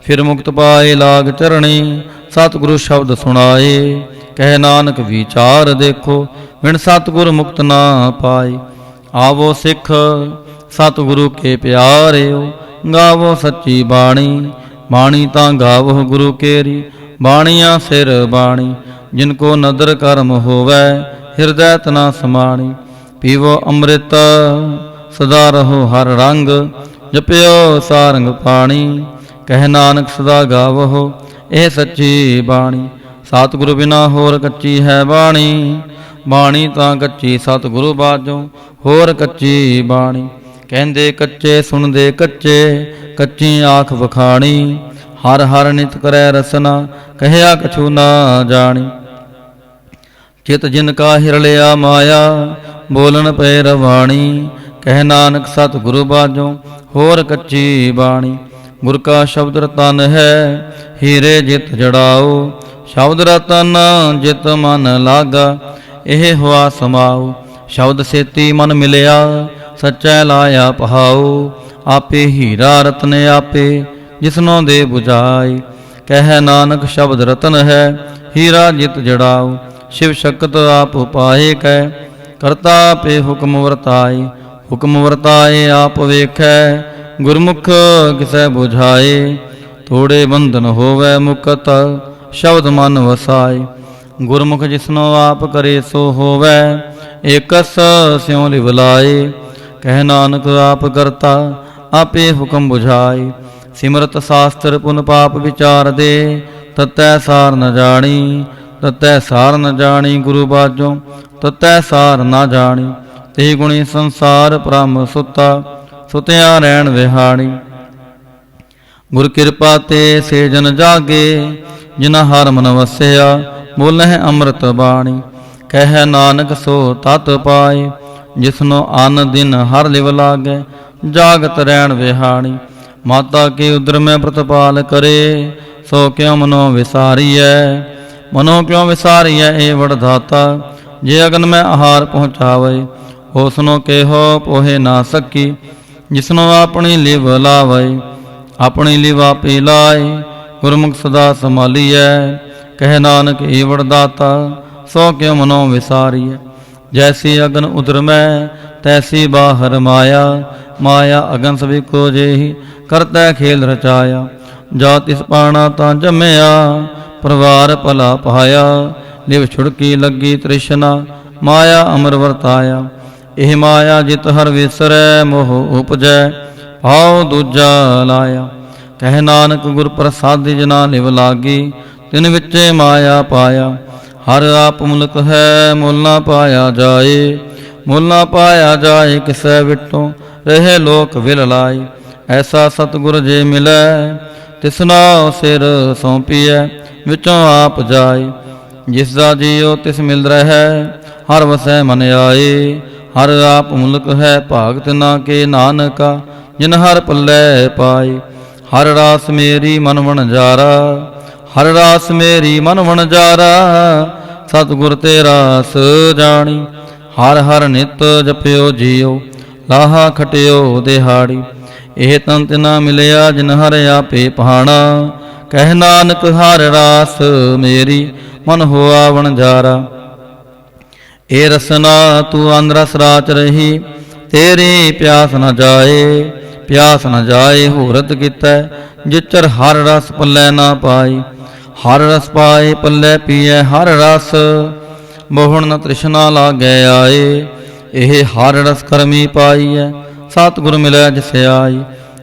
ਫਿਰ ਮੁਕਤ ਪਾਏ ਲਾਗ ਚਰਣੀ, ਸਤਿਗੁਰੂ ਸ਼ਬਦ ਸੁਣਾਏ। ਕਹਿ ਨਾਨਕ ਵਿਚਾਰ ਦੇਖੋ, ਬਿਨ ਸਤਿਗੁਰ ਮੁਕਤ ਨਾ ਪਾਏ। ਆਵੋ ਸਿੱਖ ਸਤਿਗੁਰੂ ਕੇ ਪਿਆਰਿਓ, ਗਾਵੋ ਸੱਚੀ ਬਾਣੀ। ਬਾਣੀ ਤਾਂ ਗਾਵੋ ਗੁਰੂ ਕੇਰੀ, ਬਾਣੀਆਂ ਸਿਰ ਬਾਣੀ। ਜਿਨ ਕੋ ਨਦਰ ਕਰਮ ਹੋਵੈ, ਹਿਰਦੈ ਤਨਾ ਸਮਾਣੀ। ਪੀਵੋ ਅੰਮ੍ਰਿਤ ਸਦਾ ਰਹੋ ਹਰ ਰੰਗ, ਜਪਿਓ ਸਾਰੰਗ ਪਾਣੀ। ਕਹਿ ਨਾਨਕ ਸਦਾ ਗਾਵੋ ਇਹ ਸੱਚੀ ਬਾਣੀ। ਸਤਿਗੁਰੂ ਬਿਨਾ ਹੋਰ ਕੱਚੀ ਹੈ ਬਾਣੀ, ਬਾਣੀ ਤਾਂ ਕੱਚੀ ਸਤਿਗੁਰੂ ਬਾਝੋਂ ਹੋਰ ਕੱਚੀ ਬਾਣੀ। ਕਹਿੰਦੇ ਕੱਚੇ ਸੁਣਦੇ ਕੱਚੇ, ਕੱਚੀ ਆਖ ਵਖਾਣੀ। ਹਰ ਹਰ ਨਿਤ ਕਰੈ ਰਸਨਾ, ਕਹਿਆ ਕਛੂ ਨਾ ਜਾਣੀ। ਚਿਤ ਜਿਨ ਕਾ ਹਿਰਲਿਆ ਮਾਇਆ, ਬੋਲਣ ਪੈ ਰਵਾਣੀ। ਕਹਿ ਨਾਨਕ ਸਤਿਗੁਰੂ ਬਾਝੋਂ ਹੋਰ ਕੱਚੀ ਬਾਣੀ। ਗੁਰ ਕਾ ਸ਼ਬਦ ਰਤਨ ਹੈ, ਹੀਰੇ ਜਿਤ ਜੜਾਓ। ਸ਼ਬਦ ਰਤਨ ਜਿਤ ਮਨ ਲਾਗਾ, ਇਹ ਹੋਆ ਸਮਾਉ। ਸ਼ਬਦ ਸੇਤੀ ਮਨ ਮਿਲਿਆ, ਸੱਚੈ ਲਾਇਆ ਪਹਾਉ। ਆਪੇ ਹੀਰਾ ਰਤਨ ਆਪੇ, ਜਿਸਨੋਂ ਦੇ 부ਝਾਈ। ਕਹਿ ਨਾਨਕ ਸ਼ਬਦ ਰਤਨ ਹੈ, ਹੀਰਾ ਜਿਤ ਜੜਾਉ। ਸ਼ਿਵ ਸ਼ਕਤ ਆਪ ਉਪਾਏ ਕੈ, ਕਰਤਾ ਆਪੇ ਹੁਕਮ ਵਰਤਾਏ। ਹੁਕਮ ਵਰਤਾਏ ਆਪ ਵੇਖੈ, ਗੁਰਮੁਖ ਕਿਸੈ 부ਝਾਏ। ਥੋੜੇ ਬੰਧਨ ਹੋਵੈ ਮੁਕਤ, ਸ਼ਬਦ ਮਨ ਵਸਾਏ। ਗੁਰਮੁਖ ਜਿਸਨੋ ਆਪ ਕਰੇ ਸੋ ਹੋਵੈ, ਏਕਸ ਸਿਉ ਲਿਵ ਲਾਏ। ਕਹਿ ਨਾਨਕ ਆਪ ਕਰਤਾ, ਆਪੇ ਹੁਕਮ 부ਝਾਏ। ਸਿਮਰਤ ਸ਼ਾਸਤਰ ਪੁਨ ਪਾਪ ਵਿਚਾਰ ਦੇ, ਤਤੈ ਸਾਰ ਨ ਜਾਣੀ। ਤਤੈ ਸਾਰ ਨ ਜਾਣੀ ਗੁਰੂ ਬਾਝੋਂ, ਤਤੈ ਸਾਰ ਨਾ ਜਾਣੀ। ਤੇ ਗੁਣੀ ਸੰਸਾਰ ਭ੍ਰਮ ਸੁਤਾ, ਸੁਤਿਆ ਰਹਿਣ ਵਿਹਾਣੀ। ਗੁਰ ਕਿਰਪਾ ਤੇ ਸੇ ਜਨ ਜਾਗੇ, ਜਿਨਾ ਹਰਿ ਮਨ ਵਸਿਆ। ਬੋਲਹਿ ਅੰਮ੍ਰਿਤ ਬਾਣੀ। ਕਹਿ ਨਾਨਕ ਸੋ ਤਤ ਪਾਏ, जिसनो आन दिन हर लिव लागै, जागत रैण विहाणी। माता के उदर में प्रतिपाल करे, सो क्यों मनो विसारिय। मनो क्यों विसारिय ए वरदाता, जे अगन में आहार पहुँचावे। उसनो केहो पोहे ना सकी, जिसनो अपनी लिव लावे। अपनी लिव आपी लाए, गुरमुख सदा संभालिय। कह नानक ए वरदाता, सो क्यों मनो विसारिय। जैसी अगन उदर में, तैसी बाहर माया। माया अगन सभी को जेहि, करता खेल रचाया। जा तिस पाना ता जमया, परिवार भला पाया। लिव छुड़की लगी तृष्णा, माया अमर वरताया। एह माया जित हर विसरै, मोह उपजै भाव दूजा लाया। कह नानक गुर प्रसादी जना लिव लागी, तिन विचे माया पाया। हर आप मुल्क है, मुल ना पाया जाए। मुल ना पाया जाए किसै विटों, रहे लोक विल लाई। ऐसा सतगुर जे मिलै, तिसना सिर सौंपिए, विचों आप जाए। जिसदा जियो तिस मिल रहा, हर वसै मन आए। हर आप मुल्क है, भागत ना के नानका, जिन हर पल्लै पाए। हर रास मेरी मन वणजारा, हर रास मेरी मन वणजारा। सतगुर तेरा जानी, हर हर नित जपियो जियो, लाहा खटियो दिहाड़ी। एह तन तिना मिलया, जिन हर आपे पहाना। कह नानक हर रास मेरी, मन होआ वणजारा। ए रसना तू अंदरस राच रही, तेरी प्यास न जाए। प्यास न जाए होरत कितै, जिचर हर रस पल्लै ना पाई। हर रस पाए पल्लै पिए हर रस, बहुण न तृष्णा लागै आए। एह हर रस करमी पाई है, सतगुर मिलै जिस आई।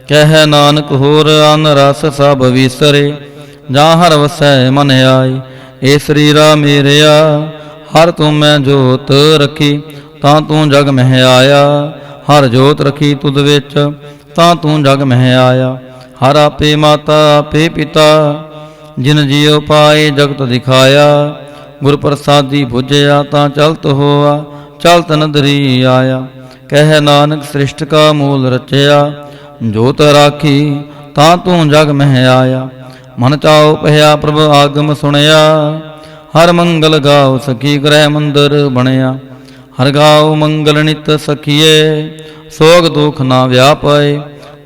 कह नानक होर अन रस सब विसरे, जा हर वसै मन आई। ए शरीरा मेरेया, हर तू मैं जोत रखी, तां तू जग मह आया। हर जोत रखी तुद विच, तां तू जग मह आया। हर आपे माता आपे पिता, जिन जियो पाए जगत दिखाया। गुर प्रसादी भुजया, तां चलत होआ, चलत नदरी आया। कह नानक सृष्ट का मूल रचया, जोत राखी तां तू जग मह आया। मन चाओ पहया प्रभु आगम सुनया, हर मंगल गाओ सखी ग्रह मंदिर बनया। हर गाओ मंगल नित सखिए, सोग दुख ना व्यापय।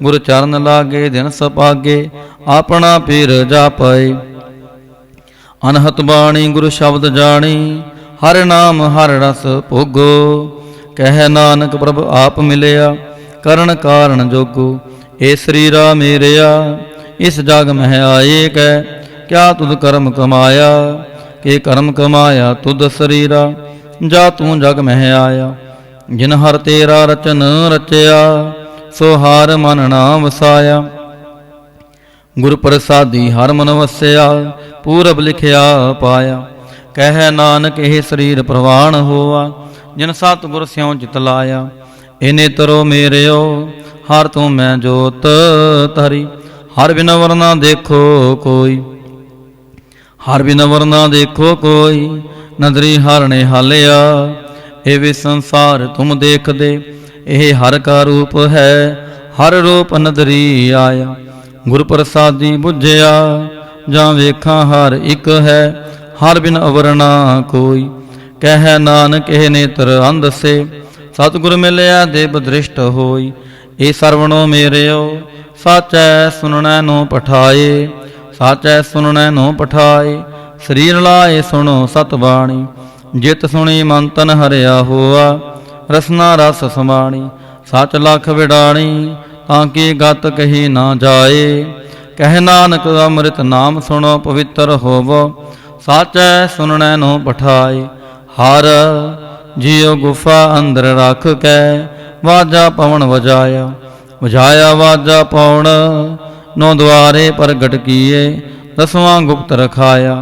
गुर चरण लागे दिन सपागे, अपना पीर जापय। अनहत बाणी गुरु शब्द जानी, हर नाम हर रस भोगो। कह नानक प्रभ आप मिलया, करण कारण जोगो। ए शरीरा मेरेया, इस जग मह आए कै, क्या तुद कर्म कमाया। के कर्म कमाया तुद शरीरा, जा तू जग मह आया। जिन हर तेरा रचन रचया, सो हार मन ना वसाया। गुर प्रसादी हर मन वसया, पूरब लिखया पाया। कह नानक एह शरीर प्रवान होआ, जिन सतगुर स्यों चित लाया। इने तरो मेरेओ, हर तू मैं जोत तरी। हर बिन वरना देखो कोई, हर बिन वरना देखो कोई। नदरी हर ने हालिया, ए वे संसार तुम देख दे। एह हर का रूप है, हर रूप नदरी आया। गुर प्रसादी बुझया, जां वेखा हर एक है। हर बिन अवरना कोई, कह नानक एह नेत्र अंध से। सतगुर मिलया देव दृष्ट होई। ए सरवणो मेरेओ, साचै सुननै नो पठाए। साचै सुननै नो पठाए, शरीर लाए सुनो सतबाणी। जित सुनी मन तन हरिया होआ, रसना रस समाणी। सच लख विडाणी, ताकि गत कही ना जाए। कह नानक अमृत नाम सुनो पवित्र होवो। साचै सुननै नो पठाए। हर जियो गुफा अंदर रख कै, वाजा पवन वजाया। वजाया वाजा पौन, नौ द्वारे प्रगट किए। दसवां गुप्त रखाया,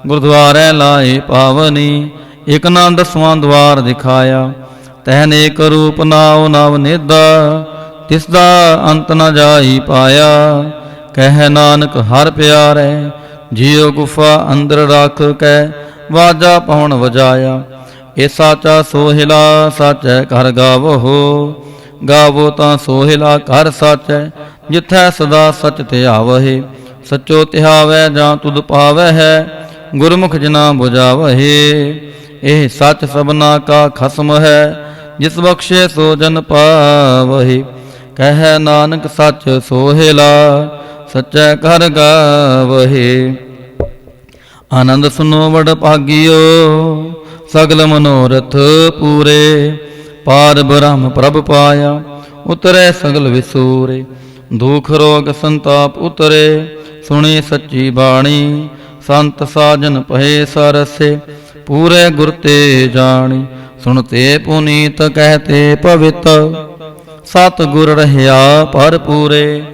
गुरुद्वारे लाए पावनी। एक ना दसवां द्वार दिखाया, तहन एक रूप नाव नव निदा। तिसदा अंत न जाई पाया। कह नानक हर प्यारे, जियो गुफा अंदर रख कै, वाजा पवन वजाया। ਏ ਸਾਚਾ ਸੋਹਿਲਾ ਸਾਚੈ ਘਰ ਗਾਵੋ, ਗਾਵੋ ਤਾਂ ਸੋਹਿਲਾ ਘਰ ਸਾਚੈ, ਜਿਥੈ ਸਦਾ ਸਚ ਧਿਆਵਹਿ। ਸਚੋ ਧਿਆਵੈ ਜਾਂ ਤੁਧ ਪਾਵੈ ਹੈ, ਗੁਰਮੁਖ ਜਿਨਾ ਬੁਝਾਵਹਿ। ਇਹ ਸੱਚ ਸਭਨਾ ਕਾ ਖਸਮ ਹੈ, ਜਿਸ ਬਖਸ਼ੇ ਸੋ ਜਨ ਪਾਵਹਿ। ਕਹਿ ਨਾਨਕ ਸੱਚ ਸੋਹਿਲਾ, ਸਚੈ ਘਰ ਗਾਵਹਿ। ਆਨੰਦ ਸੁਨੋ ਵਡ ਭਾਗਿਓ, ਸਗਲ ਮਨੋਰਥ ਪੂਰੇ। ਪਾਰ ਬ੍ਰਹਮ ਪ੍ਰਭ ਪਾਇਆ, ਉਤਰੈ ਸਗਲ ਵਿਸੂਰੇ। ਦੁਖ ਰੋਗ ਸੰਤਾਪ ਉਤਰੇ, ਸੁਣੀ ਸੱਚੀ ਬਾਣੀ। ਸੰਤ ਸਾਜਨ ਪਏ ਸਰਸੇ, ਪੂਰੇ ਗੁਰ ਤੇ ਜਾਣੀ। ਸੁਣਤੇ ਪੁਨੀਤ ਕਹਤੇ ਪਵਿੱਤ, ਸਤ ਗੁਰ ਰਹਿਆ ਭਰਪੂਰੇ।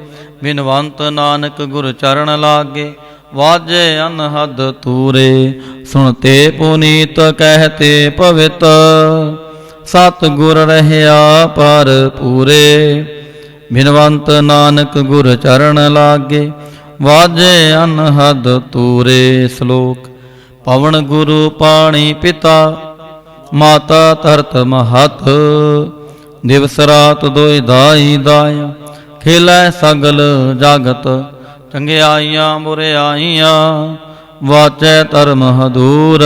ਬਿਨਵੰਤ ਨਾਨਕ ਗੁਰ ਚਰਨ ਲਾਗੇ, ਵਾਜੇ ਅਨਹਦ ਤੂਰੇ। ਸੁਣਤੇ ਪੁਨੀਤ ਕਹਤੇ ਪਵਿੱਤ, ਸਤ ਗੁਰ ਰਹਿਆ ਭਰਪੂਰੇ। ਬਿਨਵੰਤ ਨਾਨਕ ਗੁਰ ਚਰਨ ਲਾਗੇ, ਵਾਜੇ ਅਨਹਦ ਤੂਰੇ। ਸ਼ਲੋਕ। ਪਵਨ ਗੁਰੂ ਪਾਣੀ ਪਿਤਾ, ਮਾਤਾ ਧਰਤ ਮਹਤ। ਦਿਵਸ ਰਾਤ ਦੋਇ ਦਾਈ ਦਾਇਆ, ਖੇਲੈ ਸਗਲ ਜਗਤ। ਚੰਗਿਆਈਆਂ ਬੁਰਿਆਈਆਂ, ਵਾਚੈ ਧਰਮ ਹਦੂਰ।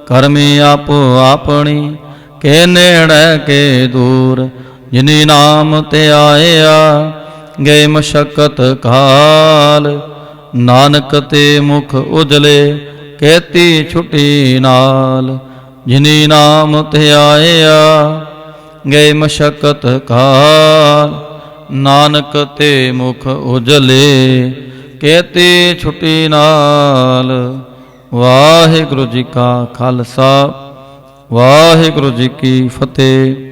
ਕਰਮੀ ਆਪੋ ਆਪਣੀ, ਕੇ ਨੇੜੇ ਕੇ ਦੂਰ। ਜਿਨੀ ਨਾਮ ਤੇ ਆਇਆ, ਗਏ ਮਸ਼ਕਤ ਕਾਲ। ਨਾਨਕ ਤੇ ਮੁਖ ਉਜਲੇ, ਕੇਤੀ ਛੁਟੀ ਨਾਲ। ਜਿਨੀ ਨਾਮ ਤੇ ਆਇਆ, ਗਏ ਮਸ਼ਕਤ ਕਾਲ। ਨਾਨਕ ਤੇ ਮੁਖ ਉਜਲੇ, ਕੇਤੀ ਛੁਟੀ ਨਾਲ। ਵਾਹਿਗੁਰੂ ਜੀ ਕਾ ਖਾਲਸਾ, ਵਾਹਿਗੁਰੂ ਜੀ ਕੀ ਫਤਿਹ।